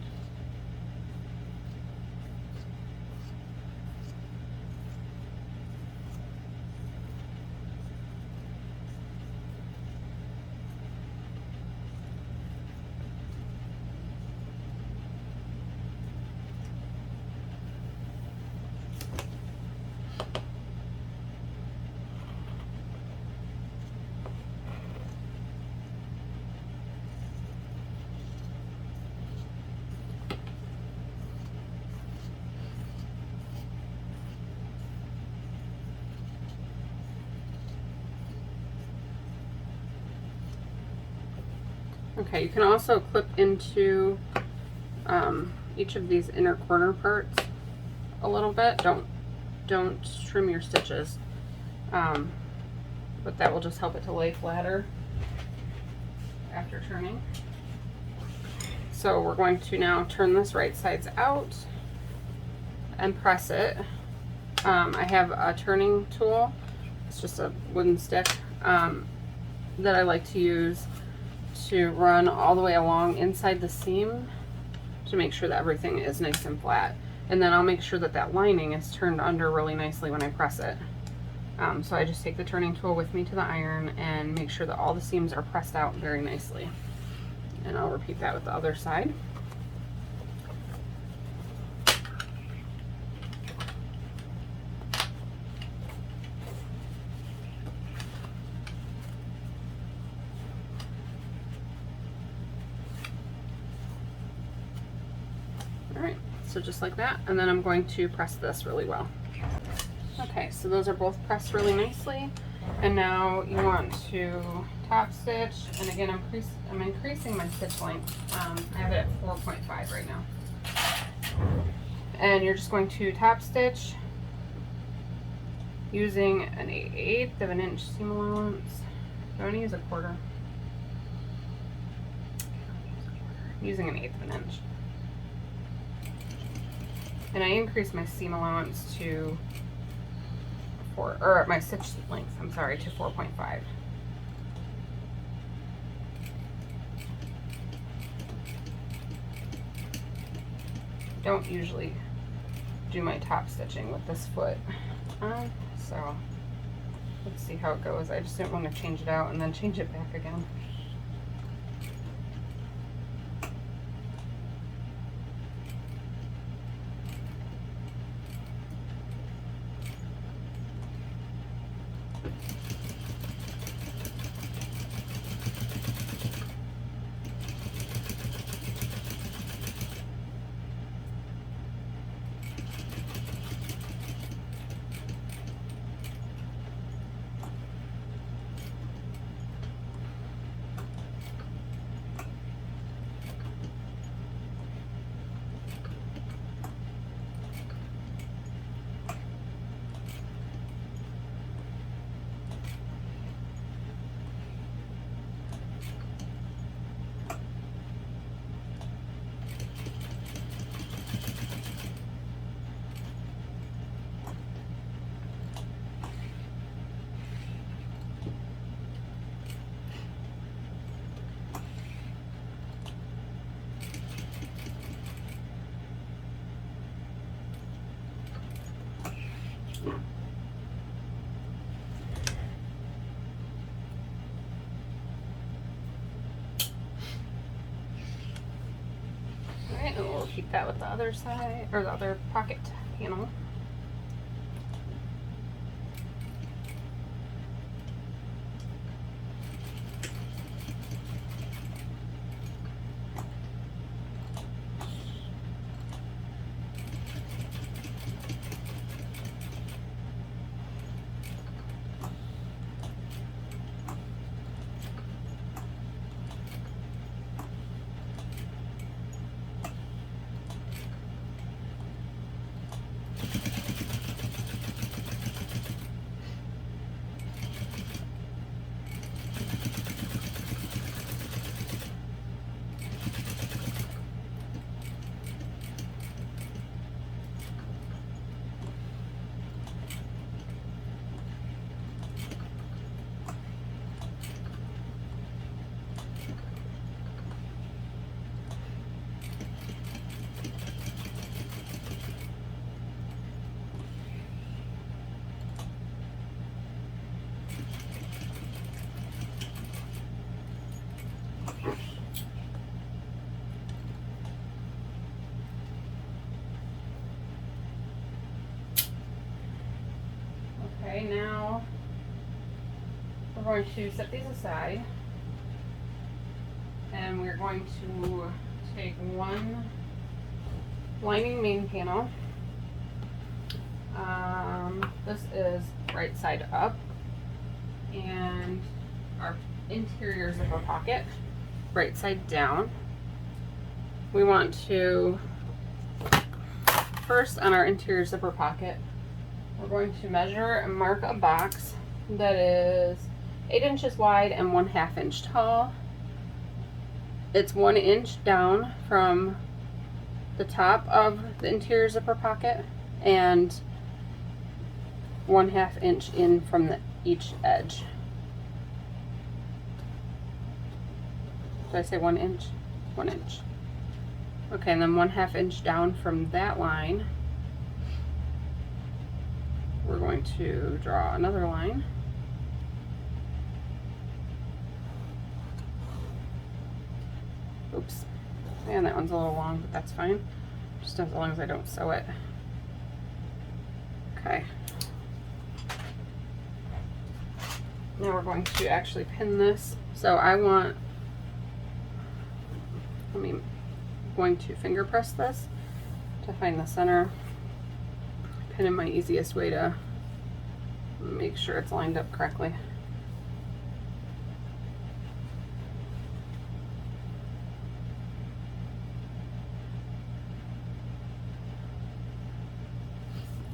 Okay, you can also clip into each of these inner corner parts a little bit. Don't trim your stitches, but that will just help it to lay flatter after turning. So we're going to now turn this right sides out and press it. I have a turning tool. It's just a wooden stick that I like to use to run all the way along inside the seam to make sure that everything is nice and flat. And then I'll make sure that that lining is turned under really nicely when I press it. So I just take the turning tool with me to the iron and make sure that all the seams are pressed out very nicely. And I'll repeat that with the other side. Alright, so just like that, and then I'm going to press this really well. Okay, so those are both pressed really nicely, and now you want to top stitch, and again I'm increasing my stitch length. I have it at 4.5 right now. And you're just going to top stitch using an 1/8 of an inch seam allowance. Do I want to use a quarter? I'm using an 1/8 of an inch. And I increased my seam allowance to my stitch length, I'm sorry, to 4.5. Don't usually do my top stitching with this foot on, so let's see how it goes. I just didn't want to change it out and then change it back again. Alright, and we'll repeat that with the other side, or the other pocket panel. going to set these aside, and we're going to take one lining main panel. This is right side up, and our interior zipper pocket right side down. We want to, first on our interior zipper pocket, we're going to measure and mark a box that is 8 inches wide and 1/2 inch tall. It's 1 inch down from the top of the interior zipper pocket and 1/2 inch in from each edge. Did I say 1 inch? 1 inch. Okay, and then 1/2 inch down from that line, we're going to draw another line. Oops. And that one's a little long, but that's fine. Just as long as I don't sew it. Okay. Now we're going to actually pin this. So I'm going to finger press this to find the center. Pin in my easiest way to make sure it's lined up correctly.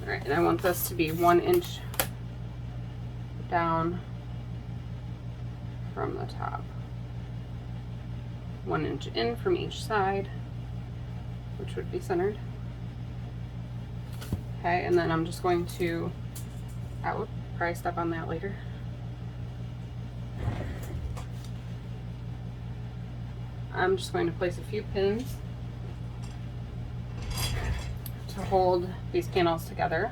Alright, and I want this to be 1 inch down from the top. 1 inch in from each side, which would be centered. Okay, and then I'm just going to, I will probably step on that later. I'm just going to place a few pins to hold these panels together.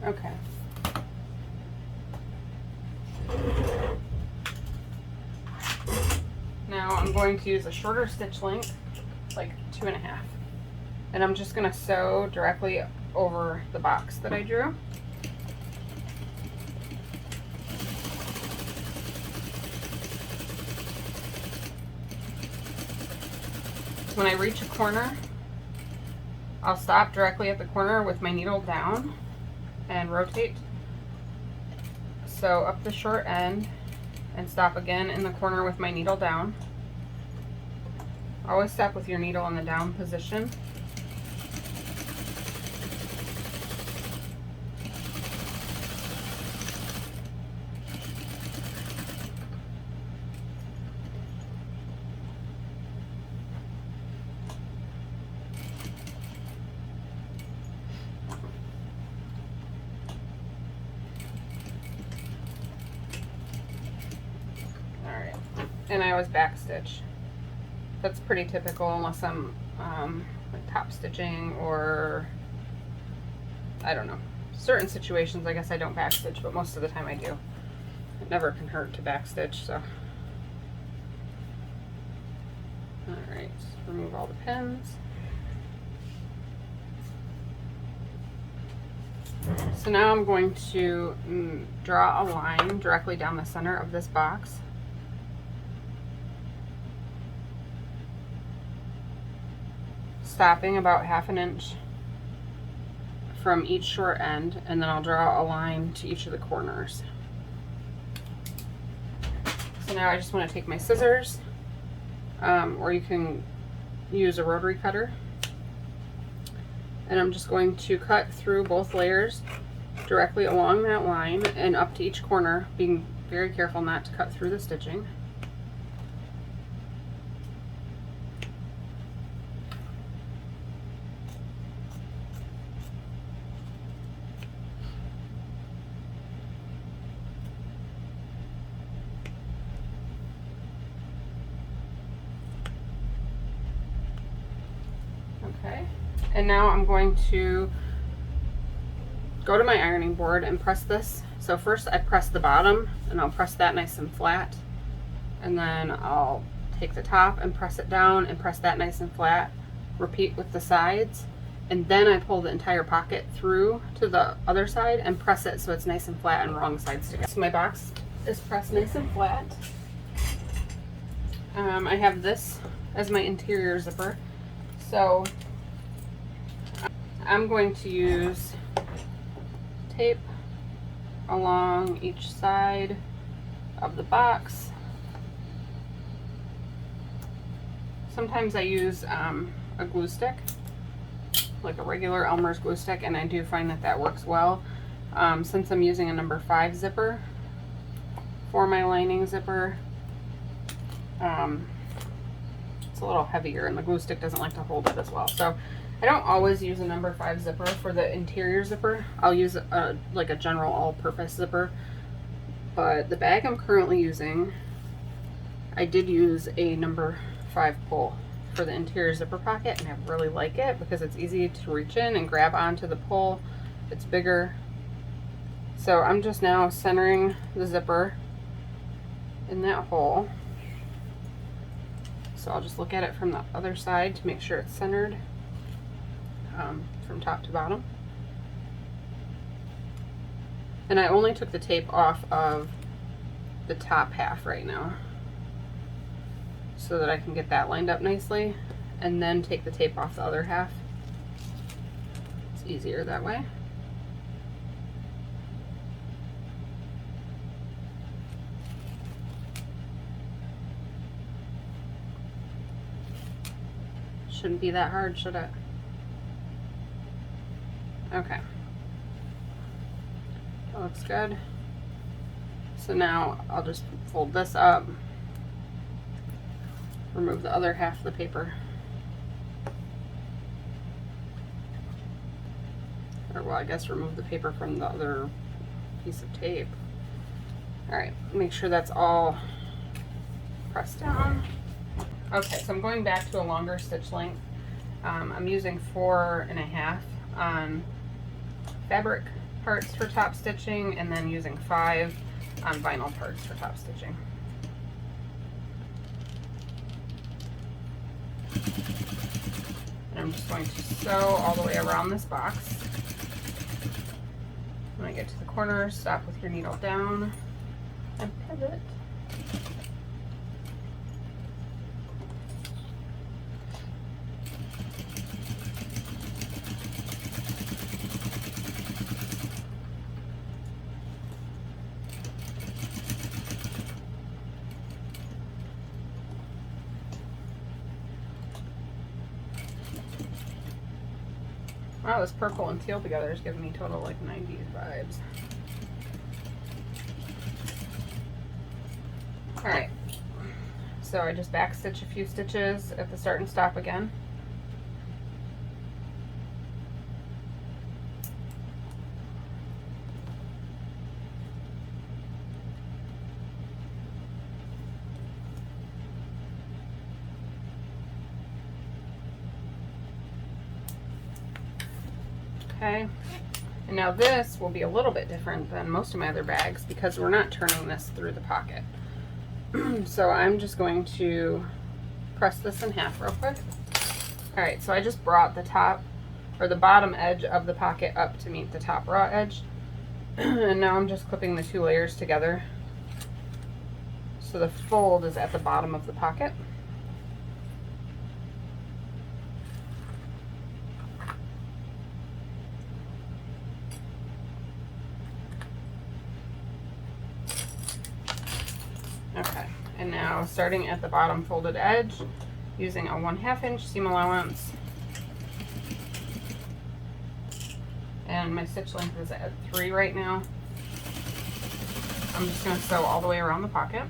Okay. Now I'm going to use a shorter stitch length, like 2.5, and I'm just going to sew directly over the box that I drew. When I reach a corner, I'll stop directly at the corner with my needle down and rotate. Sew up the short end and stop again in the corner with my needle down. Always stop with your needle in the down position. Alright, and I always back stitch. That's pretty typical unless I'm like top stitching or I don't know. Certain situations I guess I don't back stitch, but most of the time I do. It never can hurt to back stitch, so. Alright, remove all the pins. So now I'm going to draw a line directly down the center of this box. Stopping about 1/2 inch from each short end, and then I'll draw a line to each of the corners. So now I just want to take my scissors, or you can use a rotary cutter, and I'm just going to cut through both layers directly along that line and up to each corner, being very careful not to cut through the stitching. Okay, And now I'm going to go to my ironing board and press this. So first I press the bottom, and I'll press that nice and flat. And then I'll take the top and press it down and press that nice and flat. Repeat with the sides. And then I pull the entire pocket through to the other side and press it so it's nice and flat and wrong sides together. So my box is pressed nice and flat. I have this as my interior zipper. So I'm going to use tape along each side of the box. Sometimes I use a glue stick, like a regular Elmer's glue stick, and I do find that that works well. Since I'm using a number 5 zipper for my lining zipper, it's a little heavier and the glue stick doesn't like to hold it as well. So I don't always use a number 5 zipper for the interior zipper. I'll use like a general all-purpose zipper. But the bag I'm currently using, I did use a number 5 pull for the interior zipper pocket, and I really like it because it's easy to reach in and grab onto the pull. It's bigger. So I'm just now centering the zipper in that hole. So I'll just look at it from the other side to make sure it's centered from top to bottom. And I only took the tape off of the top half right now so that I can get that lined up nicely, and then take the tape off the other half. It's easier that way. Shouldn't be that hard, should it? Okay. That looks good. So now I'll just fold this up, remove the other half of the paper. Or well, I guess remove the paper from the other piece of tape. Alright, make sure that's all pressed down. Okay, so I'm going back to a longer stitch length. I'm using 4.5 on fabric parts for top stitching, and then using 5 on vinyl parts for top stitching. And I'm just going to sew all the way around this box. When I get to the corners, stop with your needle down and pivot. Wow, this purple and teal together is giving me total like 90s vibes. Alright, so I just back stitch a few stitches at the start and stop again. Okay, and now this will be a little bit different than most of my other bags because we're not turning this through the pocket. So I'm just going to press this in half real quick. Alright, so I just brought the top or the bottom edge of the pocket up to meet the top raw edge. And now I'm just clipping the 2 layers together so the fold is at the bottom of the pocket. Okay, and now starting at the bottom folded edge, using a 1/2 inch seam allowance, and my stitch length is at 3 right now. I'm just going to sew all the way around the pocket.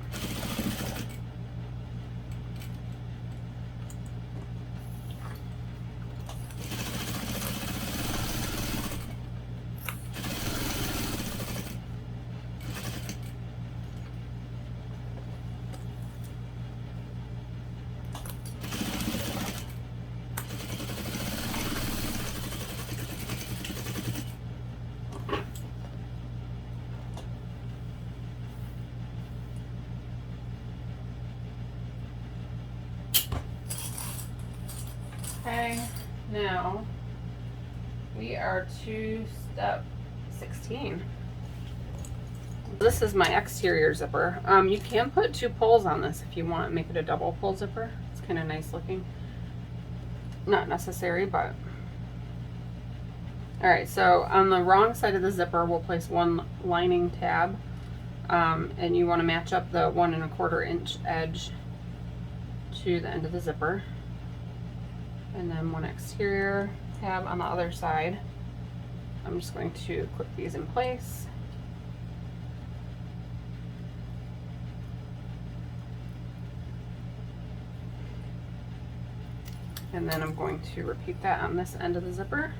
Okay, now we are to step 16. This is my exterior zipper. You can put 2 pulls on this if you want, make it a double pull zipper. It's kind of nice looking. Not necessary, but. Alright, so on the wrong side of the zipper, we'll place 1 lining tab. And you want to match up the 1 1/4 inch edge to the end of the zipper. And then 1 exterior tab on the other side. I'm just going to clip these in place. And then I'm going to repeat that on this end of the zipper.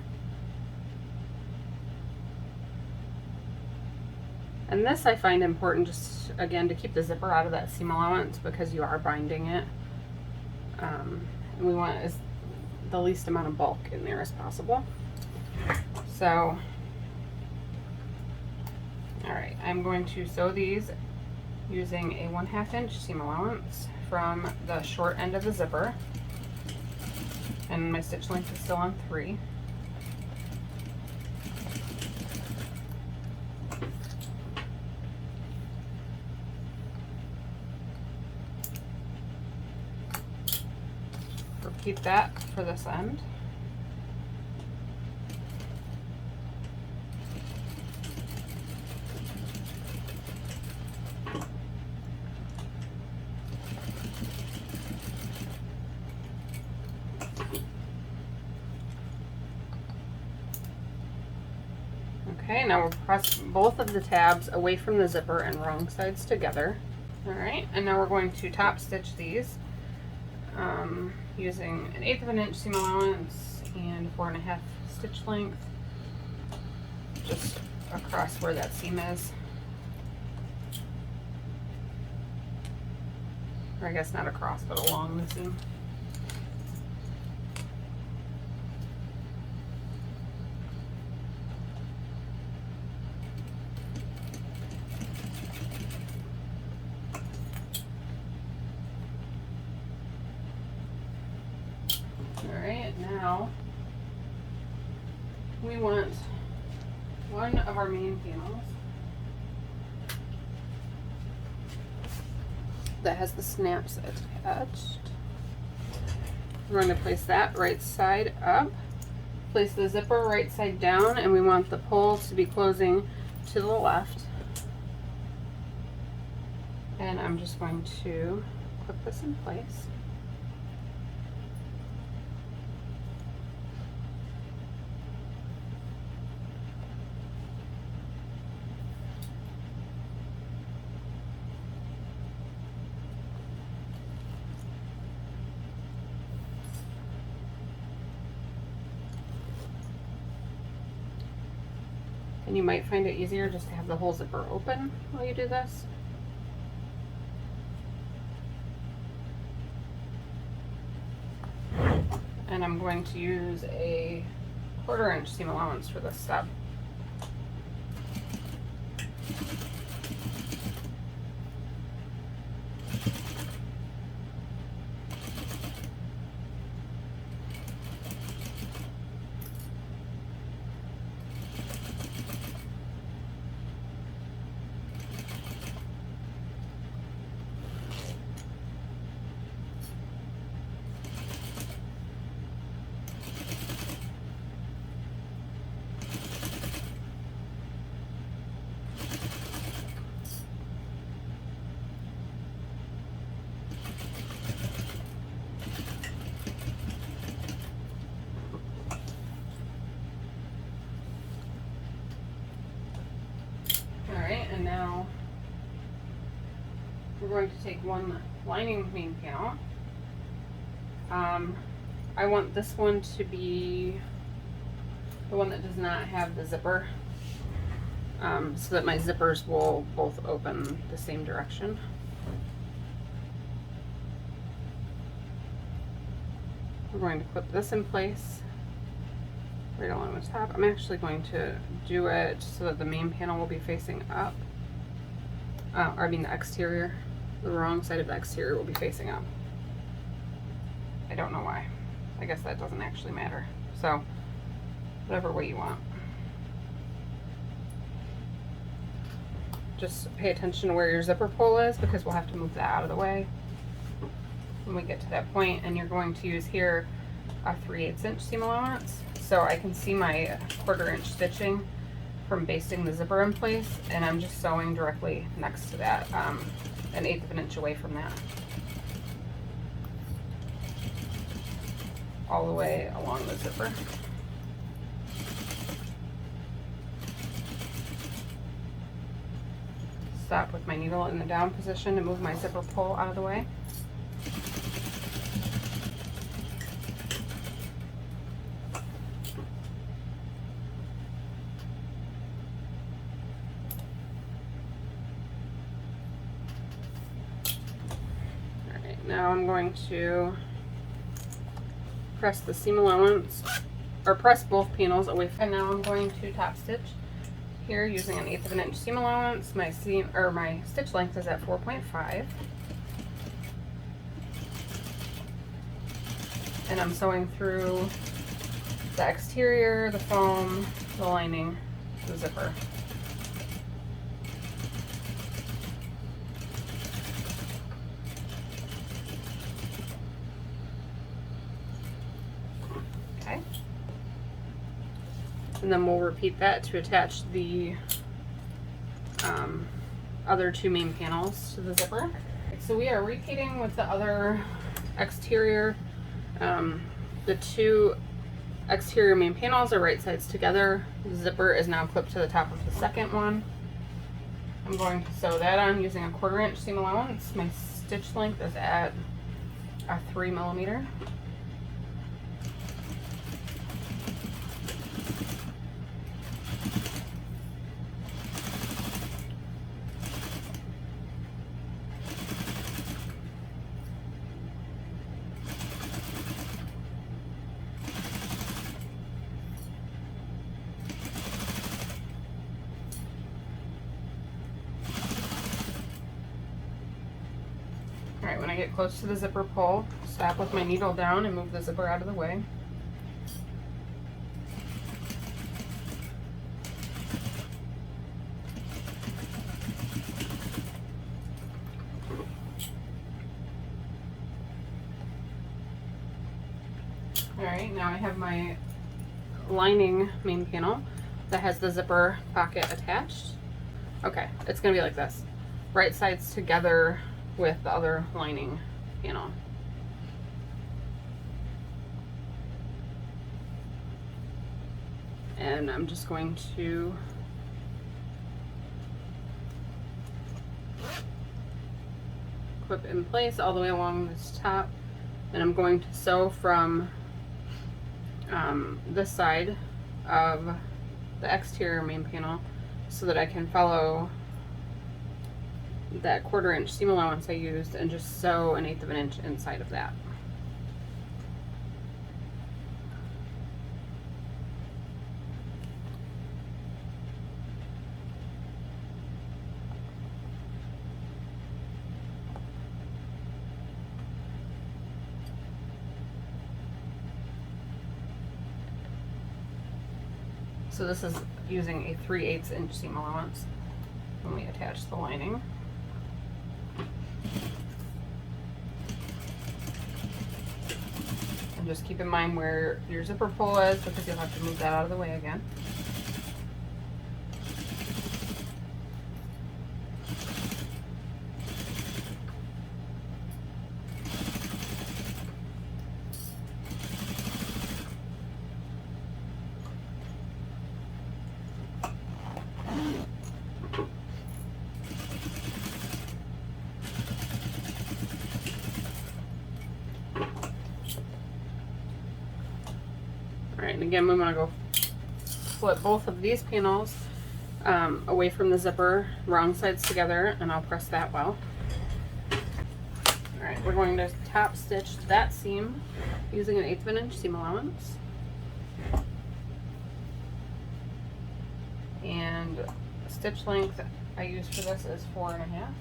And this I find important just, again, to keep the zipper out of that seam allowance because you are binding it. And we want the least amount of bulk in there as possible. So, alright, I'm going to sew these using a 1/2 inch seam allowance from the short end of the zipper. And my stitch length is still on 3. Repeat that for this end. Okay, now we'll press both of the tabs away from the zipper and wrong sides together. Alright, and now we're going to top stitch these using an 1/8 inch seam allowance and 4 1/2 stitch length, just across where that seam is. Or I guess not across, but along the seam. Alright, now we want one of our main panels that has the snaps attached. We're going to place that right side up, place the zipper right side down, and we want the pull to be closing to the left. And I'm just going to clip this in place. And you might find it easier just to have the whole zipper open while you do this. And I'm going to use a 1/4 inch seam allowance for this step. And now we're going to take one lining main panel. I want this one to be the one that does not have the zipper, so that my zippers will both open the same direction. We're going to clip this in place right along the top. I'm actually going to do it so that the main panel will be facing up. Or I mean the exterior. The wrong side of the exterior will be facing up. I don't know why. I guess that doesn't actually matter. So whatever way you want. Just pay attention to where your zipper pull is, because we'll have to move that out of the way when we get to that point. And you're going to use here a 3/8 inch seam allowance, so I can see my 1/4 inch stitching from basting the zipper in place, and I'm just sewing directly next to that, 1/8 of an inch away from that, all the way along the zipper. Stop with my needle in the down position to move my zipper pull out of the way. Now I'm going to press the seam allowance, or press both panels away from, and now I'm going to top stitch here using 1/8 of an inch seam allowance. My seam, or my stitch length, is at 4.5, and I'm sewing through the exterior, the foam, the lining, the zipper. And then we'll repeat that to attach the other 2 main panels to the zipper. So we are repeating with the other exterior. The 2 exterior main panels are right sides together. The zipper is now clipped to the top of the second one. I'm going to sew that on using a 1/4 inch seam allowance. My stitch length is at a 3 millimeter. Alright, when I get close to the zipper pull, stop with my needle down and move the zipper out of the way. Alright, now I have my lining main panel that has the zipper pocket attached. Okay, it's going to be like this. Right sides together with the other lining panel. And I'm just going to clip in place all the way along this top, and I'm going to sew from this side of the exterior main panel so that I can follow that 1/4 inch seam allowance I used and just sew 1/8 of an inch inside of that. So this is using a 3/8 inch seam allowance when we attach the lining. And just keep in mind where your zipper pull is, because you'll have to move that out of the way again. Alright, and again, we want to go flip both of these panels away from the zipper, wrong sides together, and I'll press that well. Alright, we're going to top stitch that seam using 1/8 of an inch seam allowance. And the stitch length I use for this is 4.5.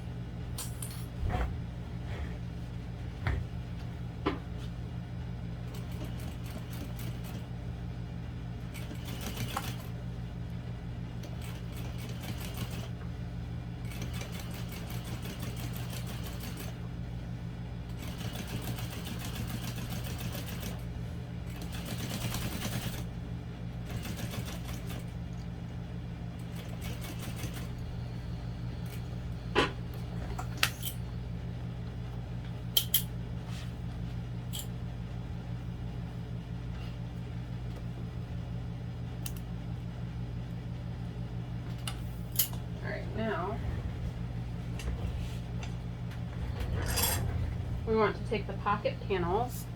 we want to take the pocket panels,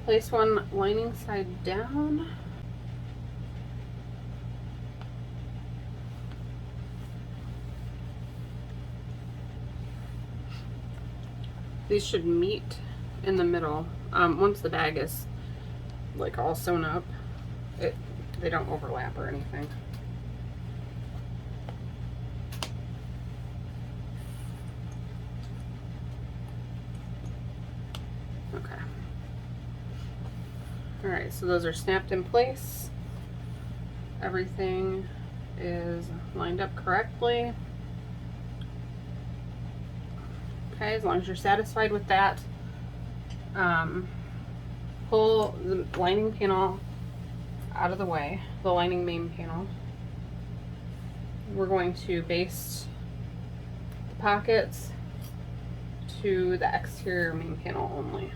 place one lining side down, these should meet in the middle. Once the bag is like all sewn up, they don't overlap or anything. Okay. All right, so those are snapped in place. Everything is lined up correctly. Okay, as long as you're satisfied with that, pull the lining panel out of the way, the lining main panel. We're going to baste the pockets to the exterior main panel only.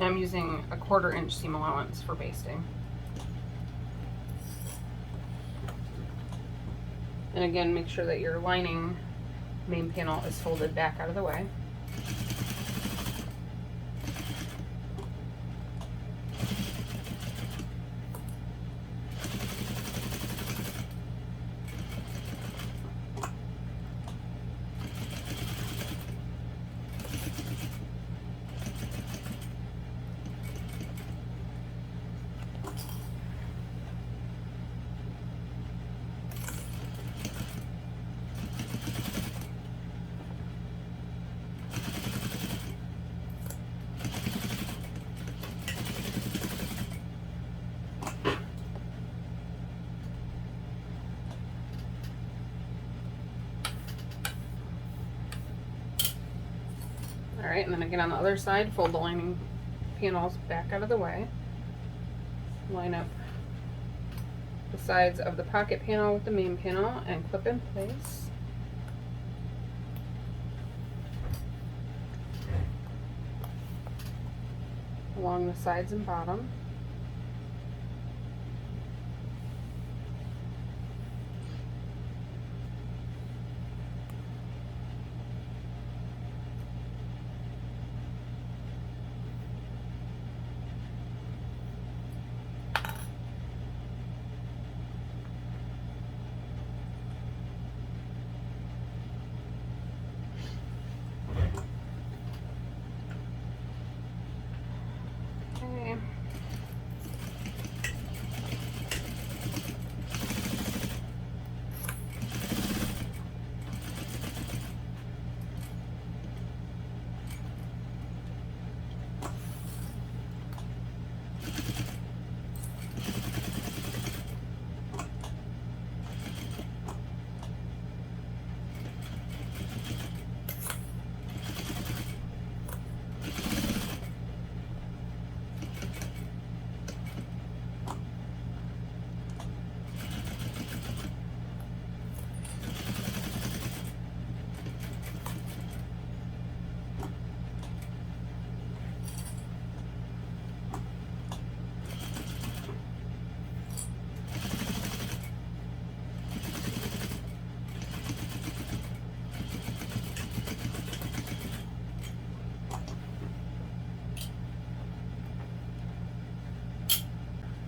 I'm using a 1/4 inch seam allowance for basting. And again, make sure that your lining main panel is folded back out of the way. Alright, and then again on the other side, fold the lining panels back out of the way. Line up the sides of the pocket panel with the main panel and clip in place. Along the sides and bottom.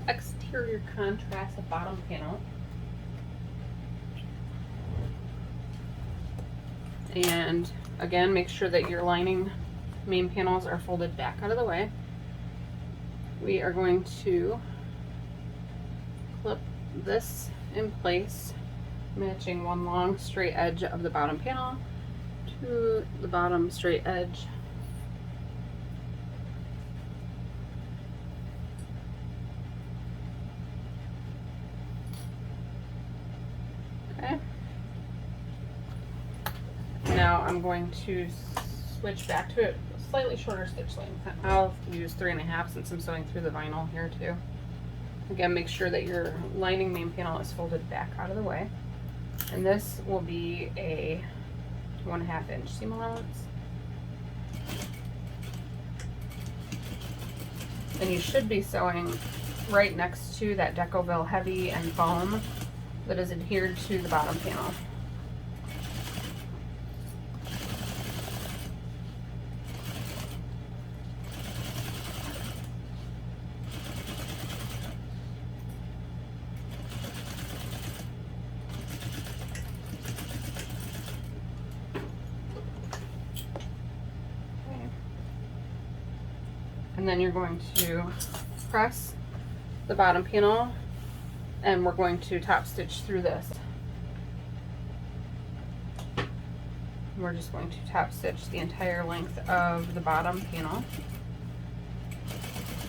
Exterior contrast of bottom panel. And again, make sure that your lining main panels are folded back out of the way. We are going to clip this in place, matching one long straight edge of the bottom panel to the bottom straight edge . Okay. Now I'm going to switch back to a slightly shorter stitch length. I'll use 3.5 since I'm sewing through the vinyl here too. Again, make sure that your lining main panel is folded back out of the way. And this will be a 1/2 inch seam allowance. And you should be sewing right next to that Decoville Heavy and Foam that is adhered to the bottom panel. And then you're going to press the bottom panel and we're going to top stitch through this. We're just going to top stitch the entire length of the bottom panel.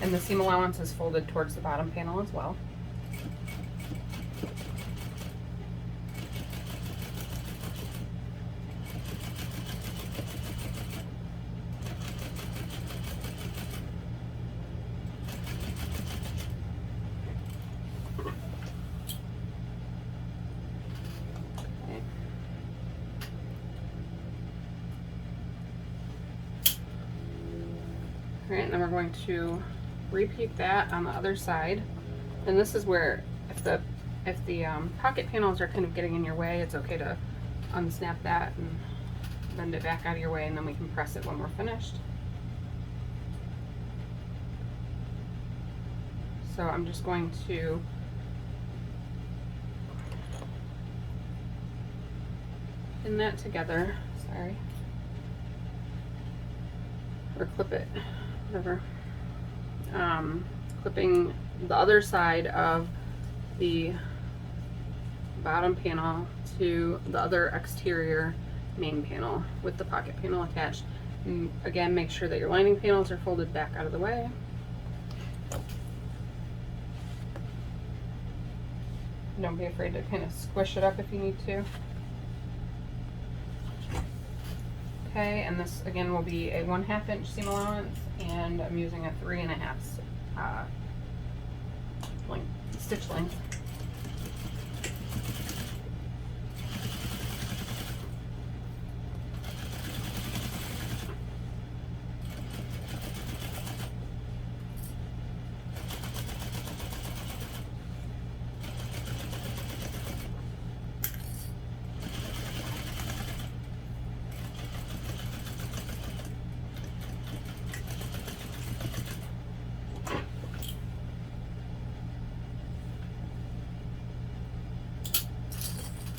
And the seam allowance is folded towards the bottom panel as well. Alright, and then we're going to repeat that on the other side. And this is where if the pocket panels are kind of getting in your way, it's okay to unsnap that and bend it back out of your way, and then we can press it when we're finished. So I'm just going to pin that together, sorry, or clip it, whatever. Clipping the other side of the bottom panel to the other exterior main panel with the pocket panel attached. And again, make sure that your lining panels are folded back out of the way. Don't be afraid to kind of squish it up if you need to. Okay, and this again will be a 1/2 inch seam allowance, and I'm using a 3.5 stitch length.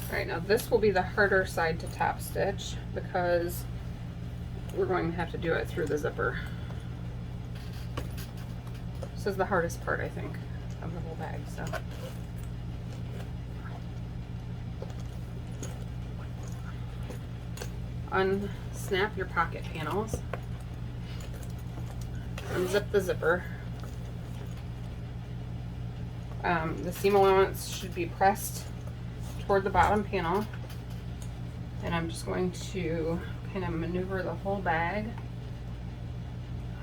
Alright, now this will be the harder side to top stitch because we're going to have to do it through the zipper. This is the hardest part, I think, of the whole bag. So unsnap your pocket panels, unzip the zipper. The seam allowance should be pressed toward the bottom panel, and I'm just going to kind of maneuver the whole bag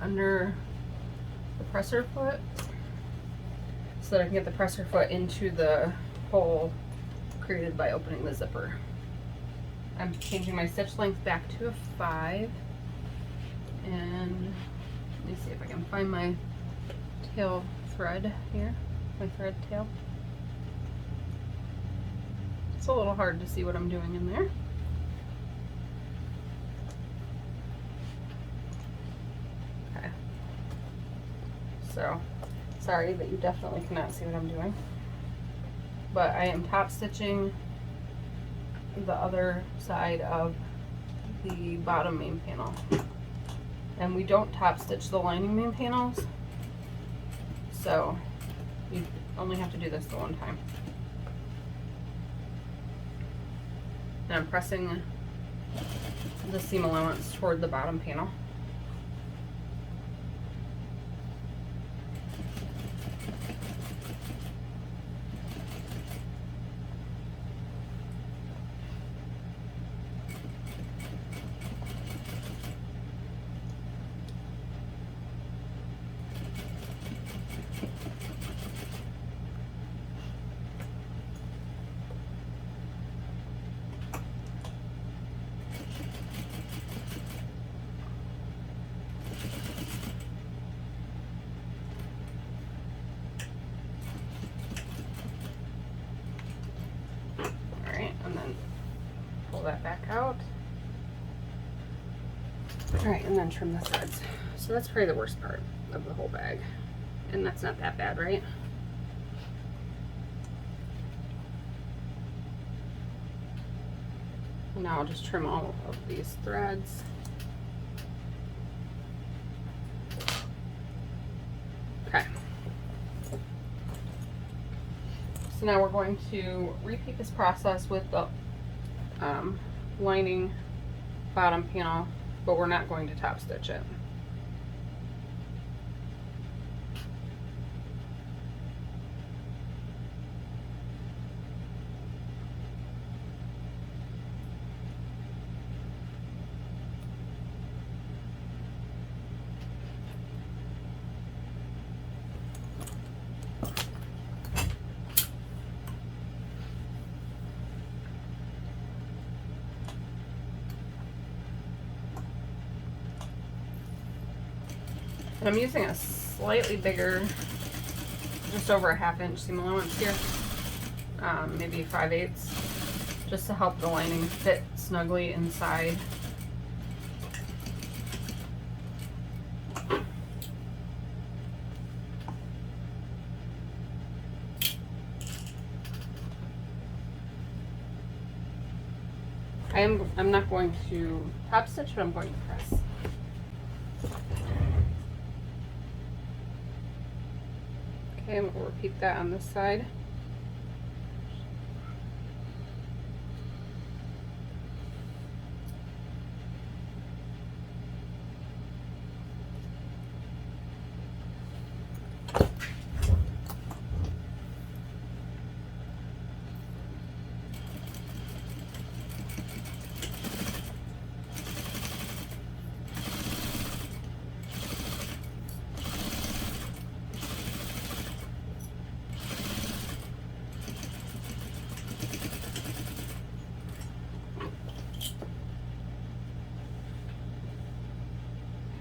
under the presser foot so that I can get the presser foot into the hole created by opening the zipper. I'm changing my stitch length back to a 5, and let me see if I can find my tail thread here, my thread tail. It's a little hard to see what I'm doing in there. Okay. So, sorry, but you definitely cannot see what I'm doing. But I am top stitching the other side of the bottom main panel. And we don't top stitch the lining main panels, so you only have to do this the one time. And I'm pressing the seam allowance toward the bottom panel. then trim the threads. So that's probably the worst part of the whole bag. And that's not that bad, right? And now I'll just trim all of these threads. Okay. So now we're going to repeat this process with the lining bottom panel, but we're not going to top stitch it. And I'm using a slightly bigger, just over a 1/2 inch seam allowance here, maybe 5/8, just to help the lining fit snugly inside. I'm not going to top stitch, but I'm going to press. Okay, we'll repeat that on this side.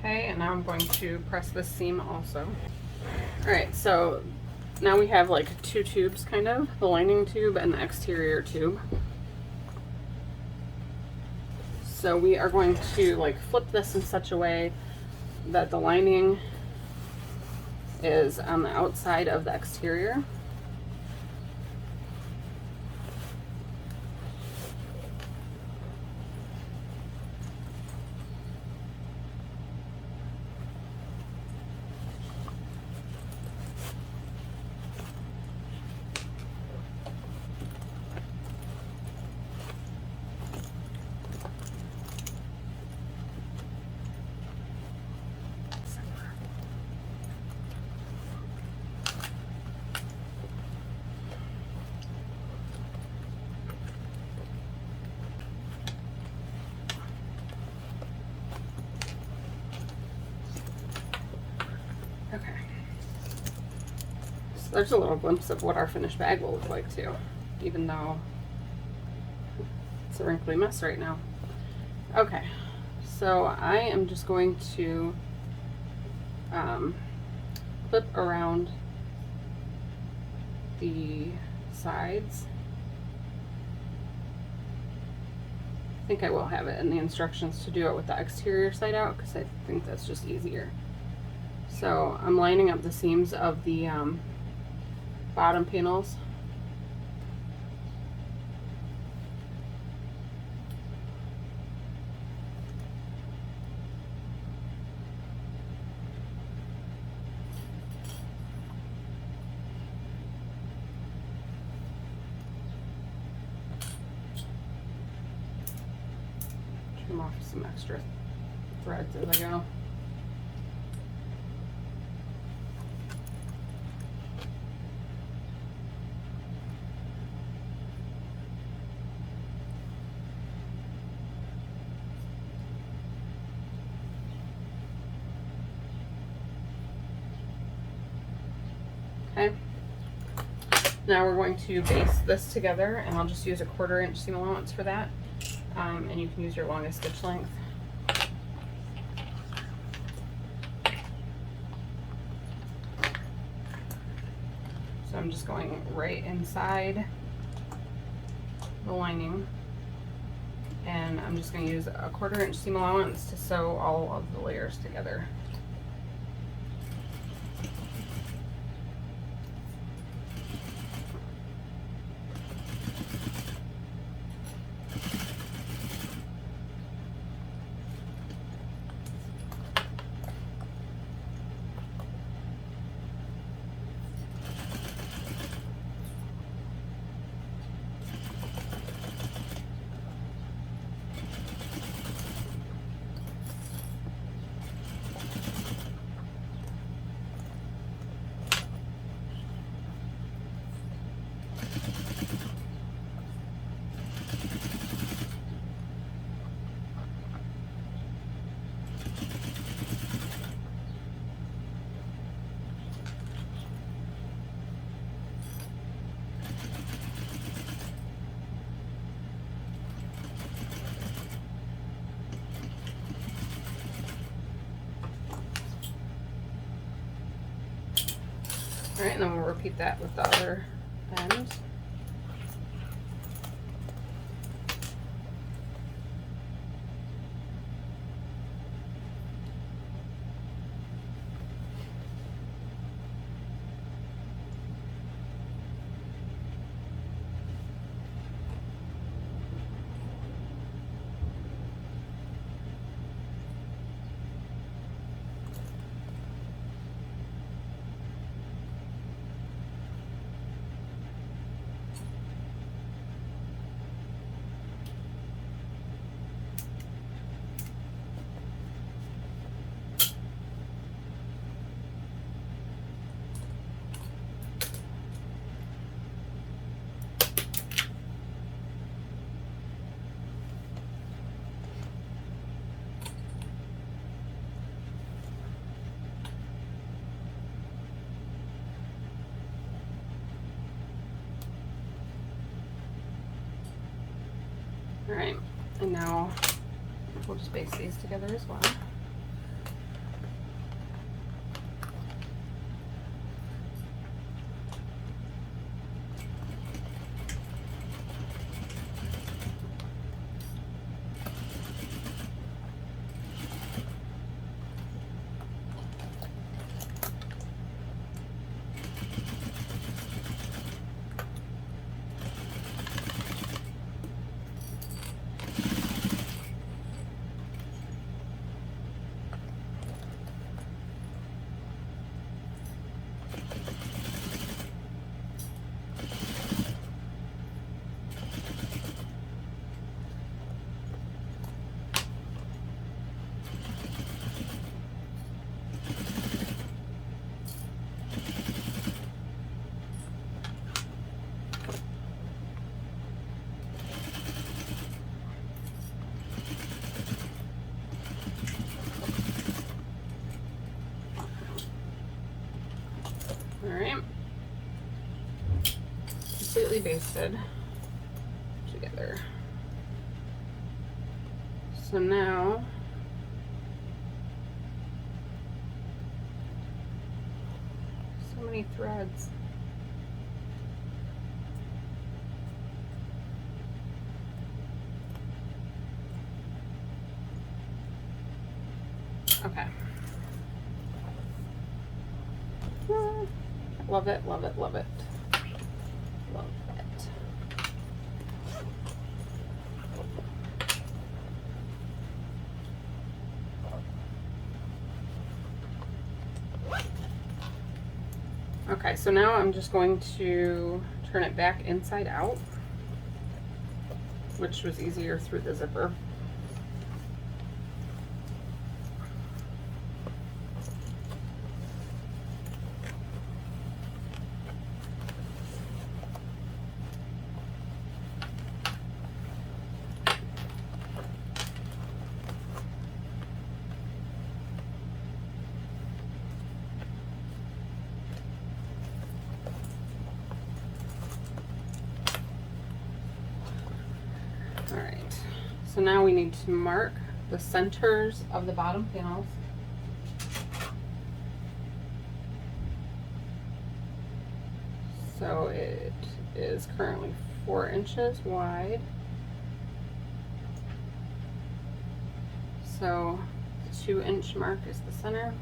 Okay, and now I'm going to press this seam also. Alright, so now we have like 2 tubes kind of, the lining tube and the exterior tube. So we are going to like flip this in such a way that the lining is on the outside of the exterior. Okay. So there's a little glimpse of what our finished bag will look like too, even though it's a wrinkly mess right now. Okay, so I am just going to clip around the sides. I think I will have it in the instructions to do it with the exterior side out because I think that's just easier. So I'm lining up the seams of the bottom panels. Trim off some extra threads as I go. Okay. Now we're going to baste this together, and I'll just use a 1/4 inch seam allowance for that. And you can use your longest stitch length. So I'm just going right inside the lining. And I'm just going to use a 1/4 inch seam allowance to sew all of the layers together. All right, and then we'll repeat that with the other end. All right, and now we'll just baste these together as well. All right, completely basted together. So now so many threads. Okay. Love it, love it, love it. Love it. Okay, so now I'm just going to turn it back inside out, which was easier through the zipper. So now we need to mark the centers of the bottom panels. So it is currently 4 inches wide. So the 2-inch mark is the center.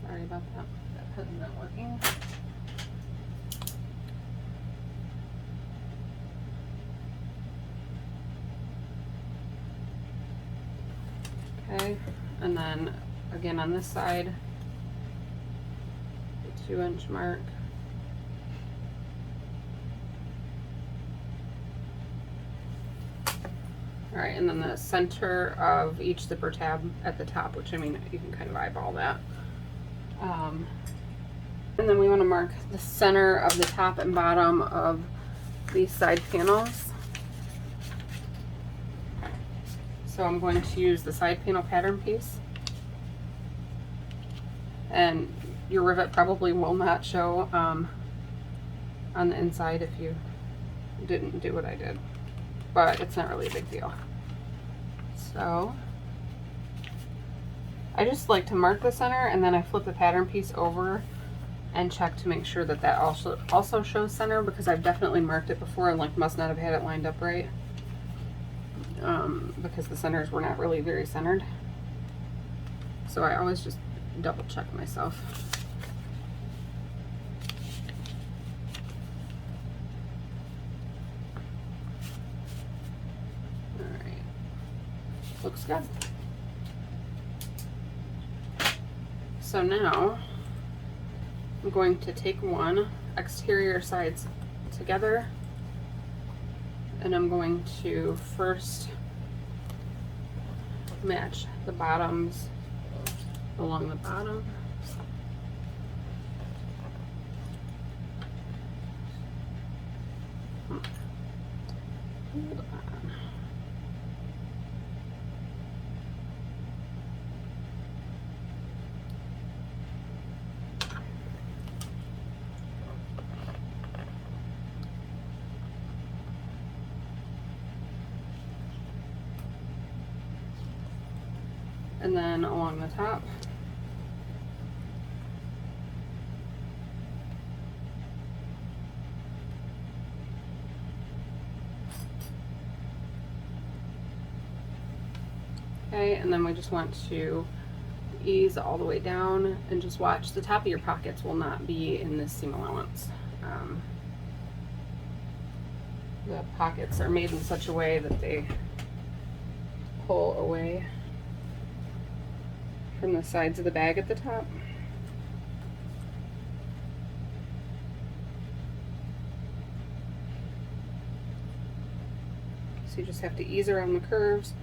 Sorry about that. That pen's not working. Okay, and then again on this side, the 2-inch mark. All right, and then the center of each zipper tab at the top, which I mean, you can kind of eyeball that. And then we want to mark the center of the top and bottom of these side panels. So I'm going to use the side panel pattern piece. And your rivet probably will not show on the inside if you didn't do what I did. But it's not really a big deal. So I just like to mark the center, and then I flip the pattern piece over and check to make sure that that also shows center, because I've definitely marked it before and like must not have had it lined up right, because the centers were not really very centered. So I always just double check myself. Alright, looks good. So now I'm going to take one exterior sides together, and I'm going to first match the bottoms along the bottom. Hold on. And then along the top. Okay, and then we just want to ease all the way down and just watch. The top of your pockets will not be in this seam allowance. The pockets are made in such a way that they pull away from the sides of the bag at the top. So you just have to ease around the curves.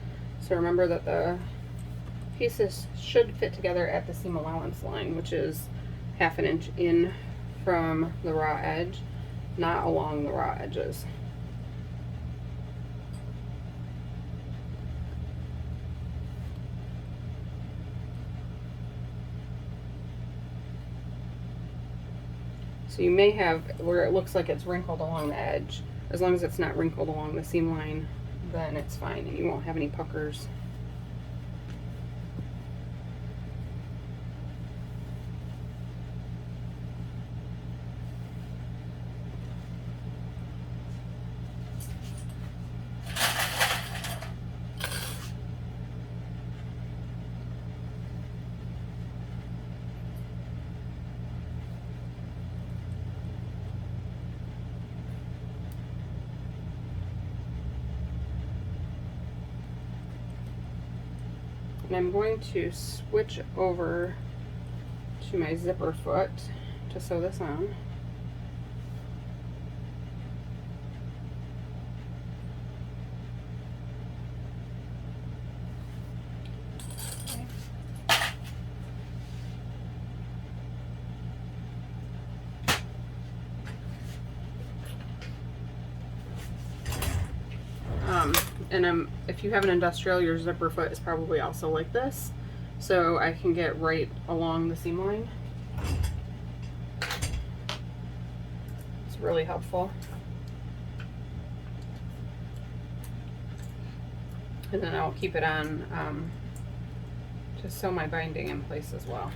So remember that the pieces should fit together at the seam allowance line, which is 1/2 inch in from the raw edge, not along the raw edges. So you may have where it looks like it's wrinkled along the edge. As long as it's not wrinkled along the seam line, then it's fine and you won't have any puckers. And I'm going to switch over to my zipper foot to sew this on. And if you have an industrial, your zipper foot is probably also like this, so I can get right along the seam line. It's really helpful. And then I'll keep it on to sew my binding in place as well.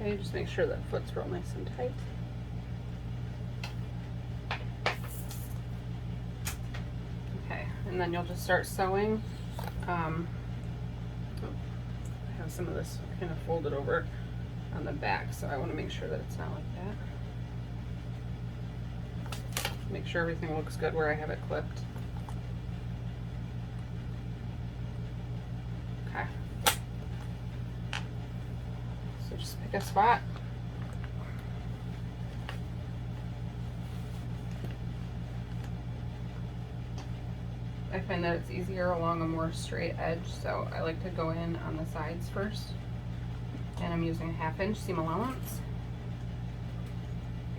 Okay, just make sure that foot's real nice and tight. Okay, and then you'll just start sewing. I have some of this kind of folded over on the back, so I want to make sure that it's not like that. Make sure everything looks good where I have it clipped. Okay. So just pick a spot. I find that it's easier along a more straight edge, so I like to go in on the sides first. And I'm using a 1/2 inch seam allowance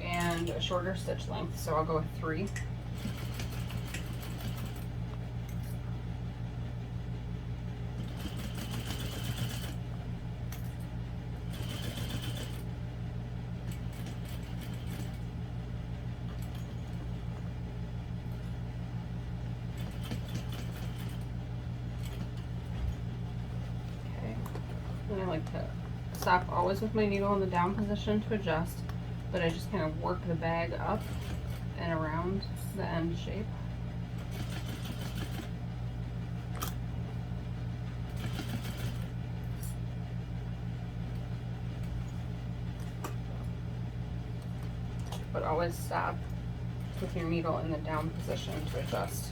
and a shorter stitch length, so I'll go with 3. And I like to stop always with my needle in the down position to adjust, but I just kind of work the bag up and around the end shape. But always stop with your needle in the down position to adjust.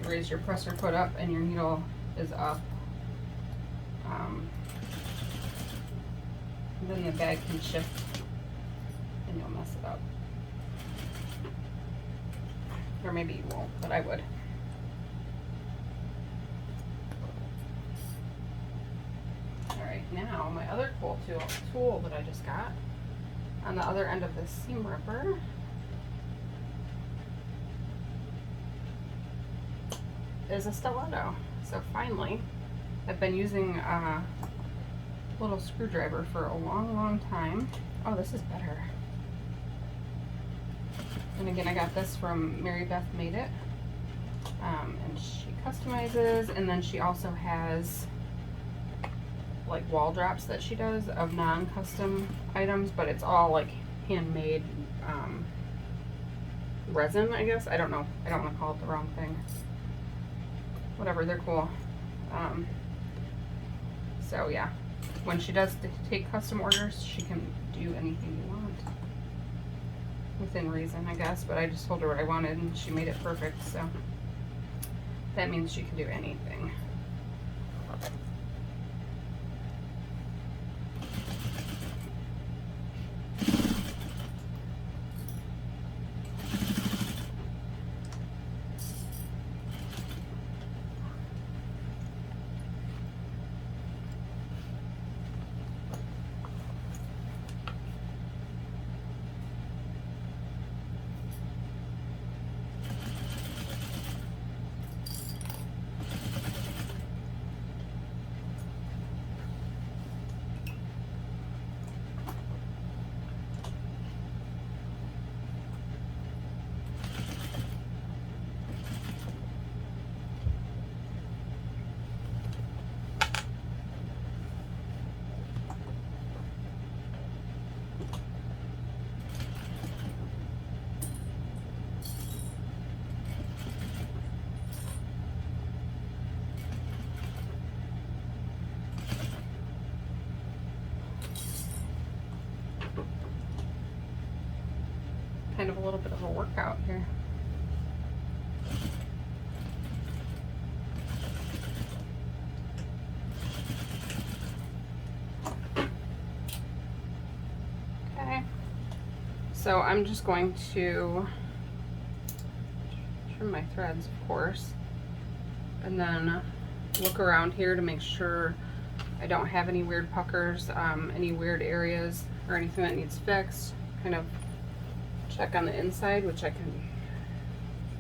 You raise your presser foot up and your needle is up. Then the bag can shift and you'll mess it up. Or maybe you won't, but I would. Alright, now my other cool tool that I just got on the other end of this seam ripper is a stiletto. So finally, I've been using a little screwdriver for a long time. Oh, this is better. And again, I got this from Mary Beth Made It. And she customizes, and then she also has like wall drops that she does of non-custom items, but it's all like handmade resin, I guess. I don't know. I don't want to call it the wrong thing. Whatever, they're cool. So yeah, when she does take custom orders, she can do anything you want. Within reason, I guess, but I just told her what I wanted and she made it perfect, so that means she can do anything. Kind of a little bit of a workout here. Okay, so I'm just going to trim my threads, of course, and then look around here to make sure I don't have any weird puckers, any weird areas, or anything that needs fixed. Kind of check on the inside, which I can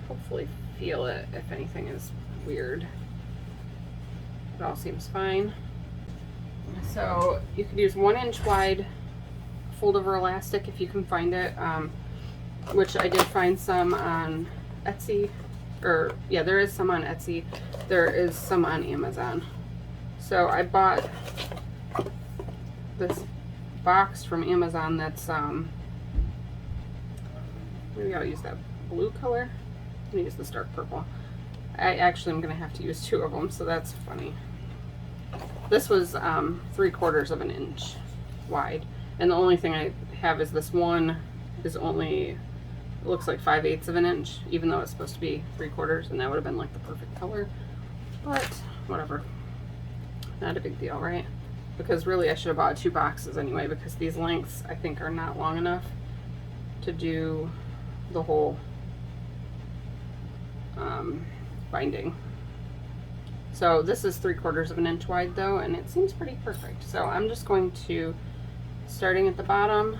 hopefully feel it if anything is weird. It all seems fine. So you could use 1 inch wide fold over elastic if you can find it, which I did find some on Etsy, or yeah, there is some on Etsy. There is some on Amazon. So I bought this box from Amazon that's maybe I'll use that blue color. I'm gonna use this dark purple. I actually am gonna have to use 2 of them, so that's funny. This was 3/4 of an inch wide, and the only thing I have is this one is only, it looks like 5/8 of an inch, even though it's supposed to be 3/4, and that would have been like the perfect color. But whatever, not a big deal, right? Because really I should have bought 2 boxes anyway, because these lengths I think are not long enough to do the whole binding. So this is 3/4 of an inch wide though, and it seems pretty perfect. So I'm just going to, starting at the bottom,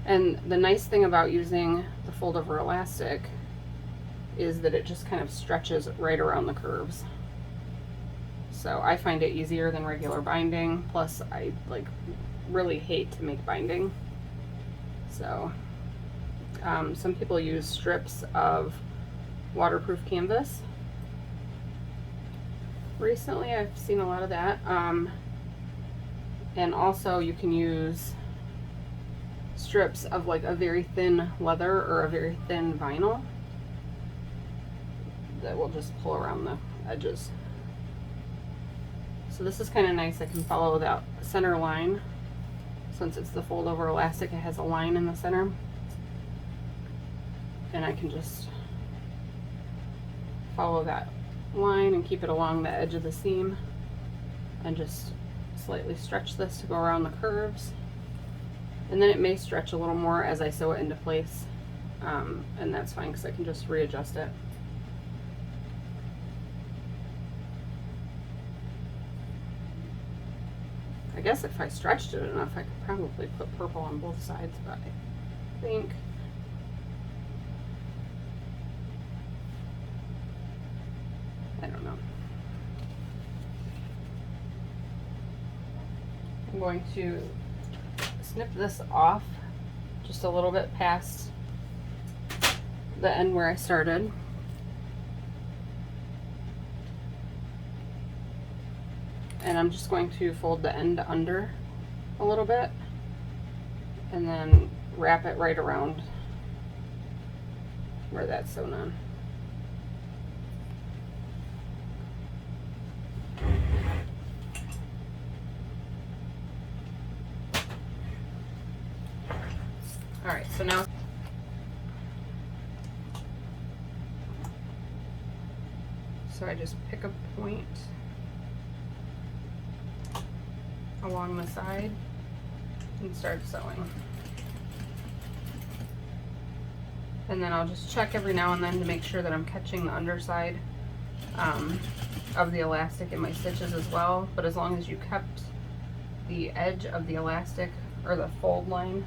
and the nice thing about using the fold over elastic is that it just kind of stretches right around the curves. So I find it easier than regular binding, plus I like really hate to make binding. So some people use strips of waterproof canvas. Recently I've seen a lot of that, and also you can use strips of like a very thin leather or a very thin vinyl that will just pull around the edges. So this is kind of nice. I can follow that center line. Since it's the fold over elastic, it has a line in the center, and I can just follow that line and keep it along the edge of the seam, and just slightly stretch this to go around the curves. And then it may stretch a little more as I sew it into place, and that's fine because I can just readjust it. I guess if I stretched it enough, I could probably put purple on both sides, but I think I don't know. I'm going to snip this off just a little bit past the end where I started. And I'm just going to fold the end under a little bit and then wrap it right around where that's sewn on. Alright, so now I just pick a point along the side and start sewing. And then I'll just check every now and then to make sure that I'm catching the underside of the elastic in my stitches as well. But as long as you kept the edge of the elastic or the fold line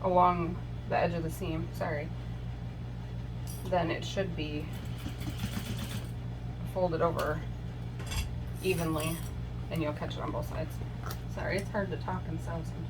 along the edge of the seam, then it should be folded over evenly and you'll catch it on both sides. Sorry, it's hard to talk and sew sometimes.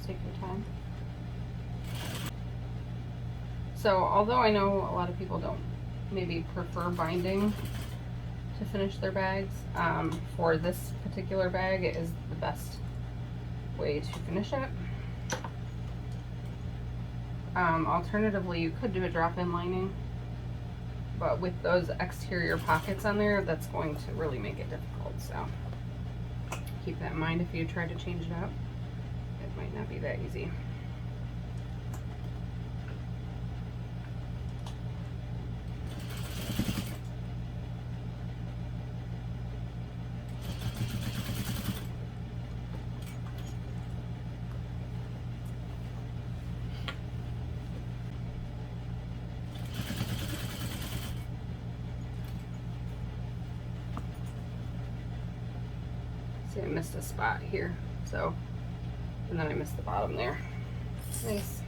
Take your time. So although I know a lot of people don't maybe prefer binding to finish their bags, for this particular bag it is the best way to finish it. Alternatively, you could do a drop-in lining, but with those exterior pockets on there, that's going to really make it difficult, so keep that in mind if you try to change it up. Might not be that easy. See, I missed a spot here, so, and then I missed the bottom there. Nice.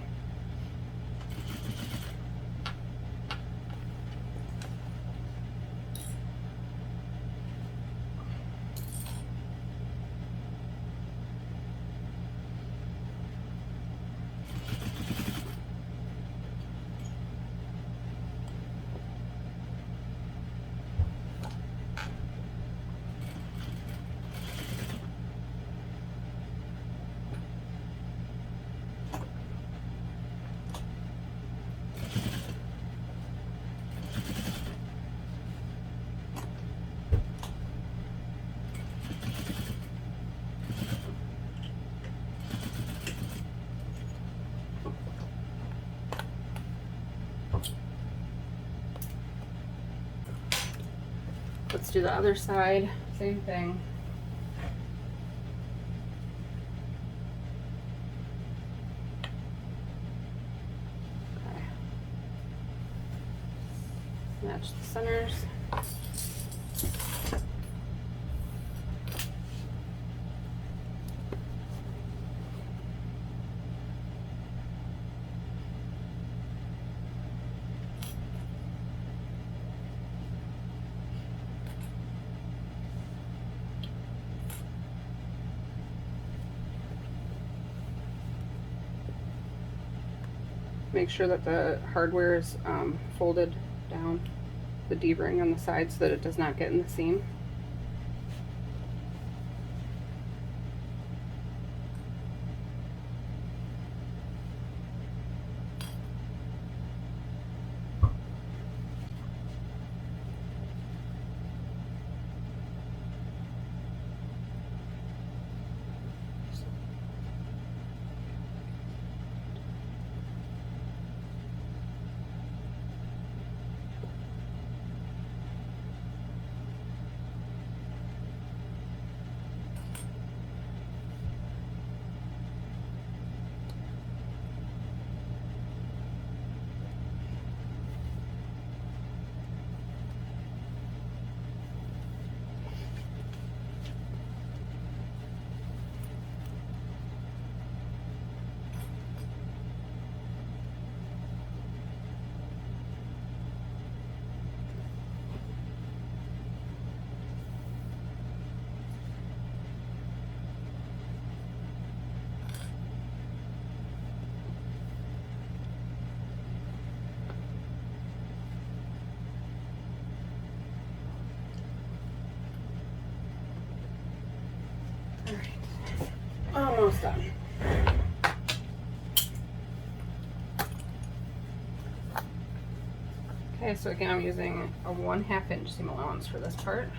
Let's do the other side, same thing. Okay. Match the centers. Make sure that the hardware is folded down, the D-ring on the side, so that it does not get in the seam. Almost done. Okay, so again, I'm using a 1/2 inch seam allowance for this part.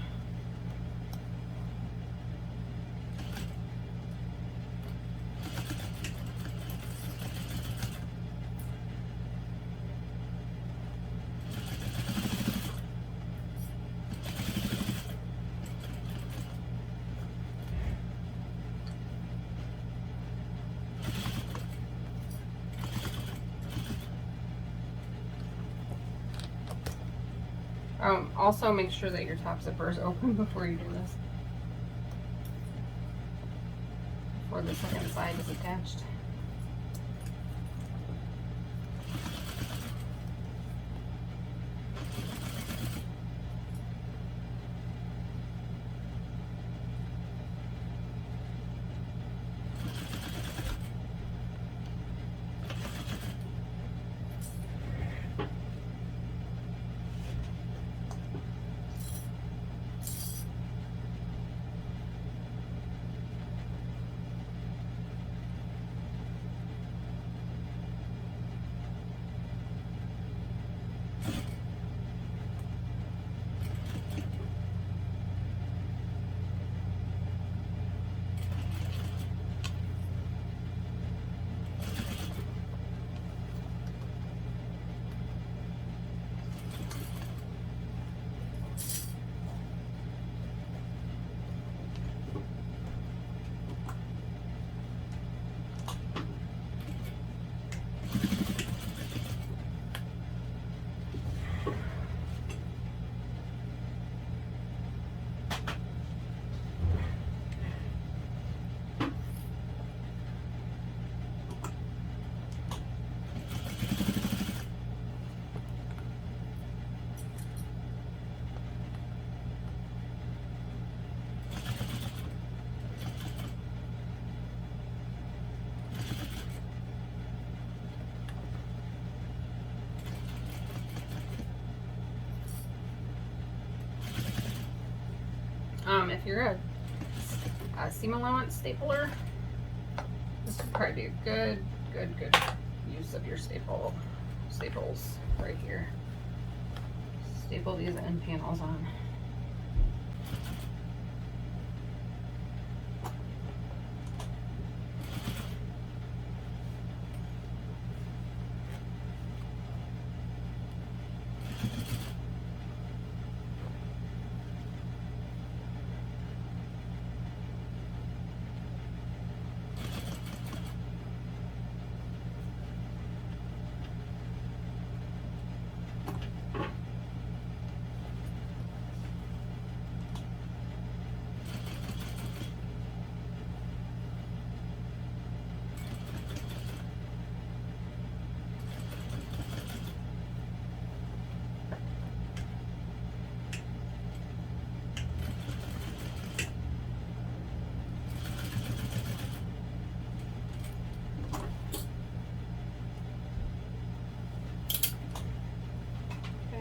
Also make sure that your top zipper is open before you do this, before the second side is attached. if you're a seam allowance stapler, this would probably be a good use of your staples right here. Staple these end panels on.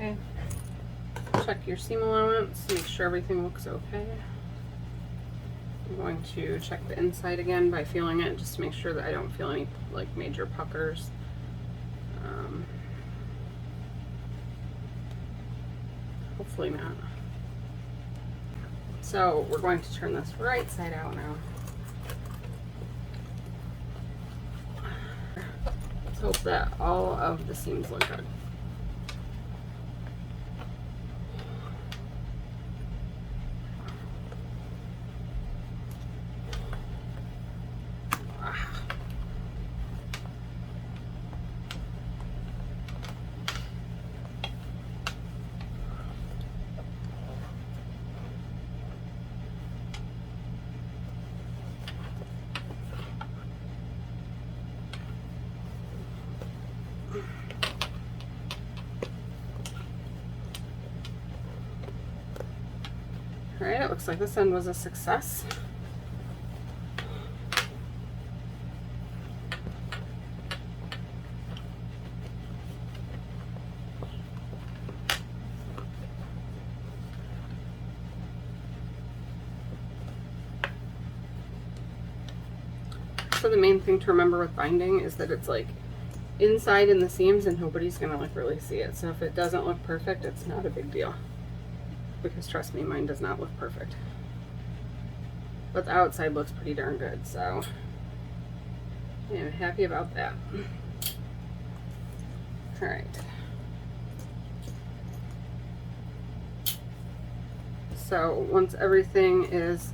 Okay. Check your seam allowance, make sure everything looks okay. I'm going to check the inside again by feeling it, just to make sure that I don't feel any like major puckers. Hopefully not. So we're going to turn this right side out now. Let's hope that all of the seams look good. Alright, it looks like this end was a success. So the main thing to remember with binding is that it's like inside in the seams and nobody's gonna like really see it. So if it doesn't look perfect, it's not a big deal. Because trust me, mine does not look perfect. But the outside looks pretty darn good, so I'm happy about that. Alright. So once everything is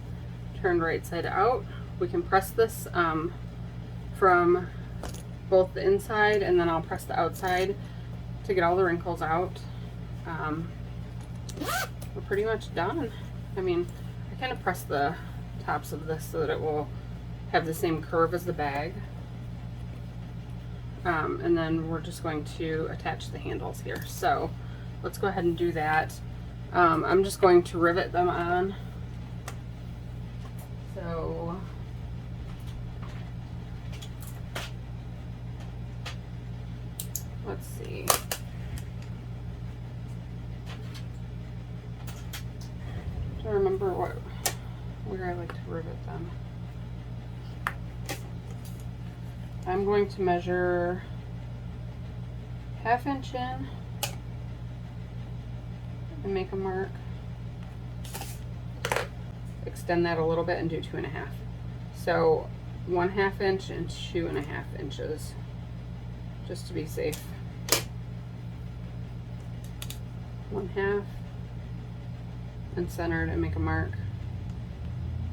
turned right side out, we can press this from both the inside, and then I'll press the outside to get all the wrinkles out. We're pretty much done. I mean, I kind of press the tops of this so that it will have the same curve as the bag. And then we're just going to attach the handles here. So let's go ahead and do that. I'm just going to rivet them on. So let's see. I remember where I like to rivet them. I'm going to measure 1/2 inch in and make a mark. Extend that a little bit and do 2 1/2. So 1/2 inch and 2 1/2 inches, just to be safe. 1/2 and centered and make a mark,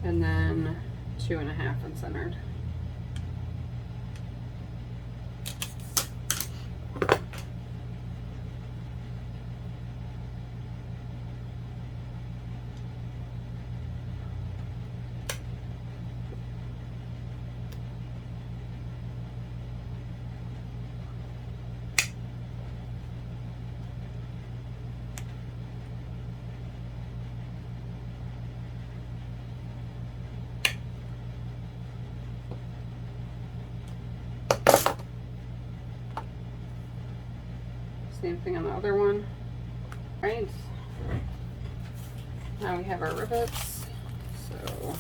and then 2 1/2 and centered. Same thing on the other one. Right. Now we have our rivets. So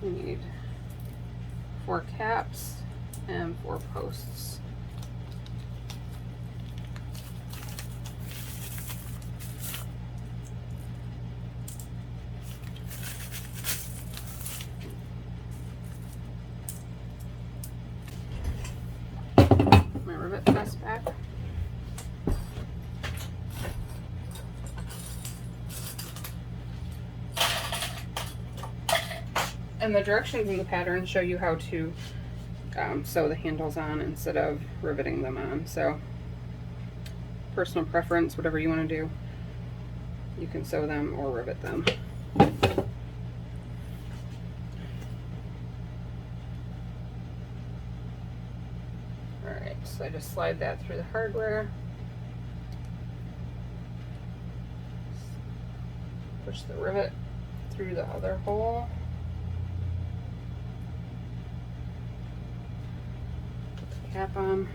we need 4 caps and 4 posts. My rivet press back. And the directions in the pattern show you how to sew the handles on instead of riveting them on. So personal preference, whatever you want to do. You can sew them or rivet them. Alright, so I just slide that through the hardware. Push the rivet through the other hole. Put the cap on.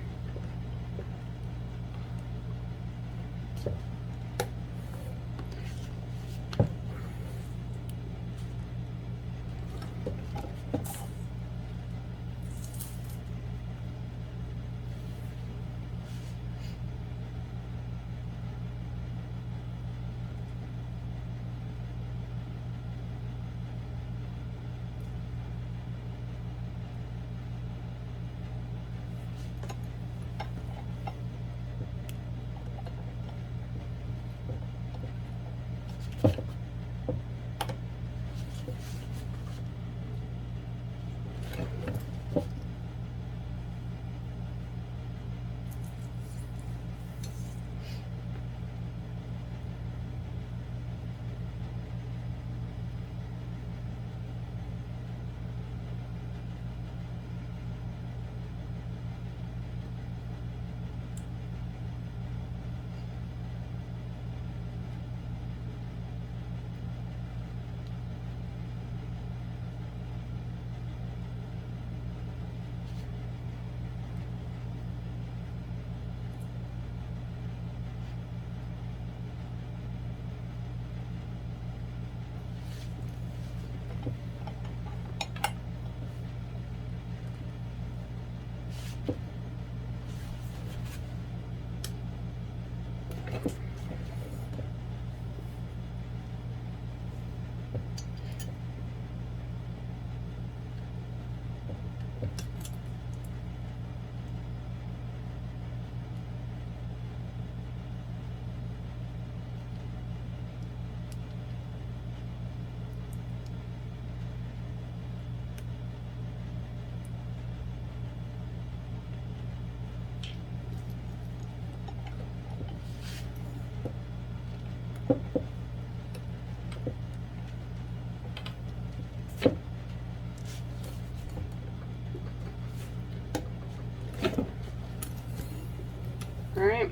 Alright,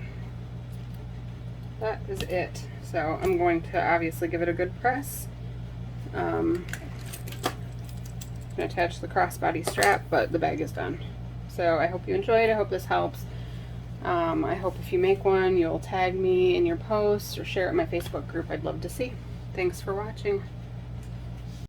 that is it. So I'm going to obviously give it a good press. I'm going to attach the crossbody strap, but the bag is done. So I hope you enjoyed. I hope this helps. I hope if you make one, you'll tag me in your posts or share it in my Facebook group. I'd love to see. Thanks for watching.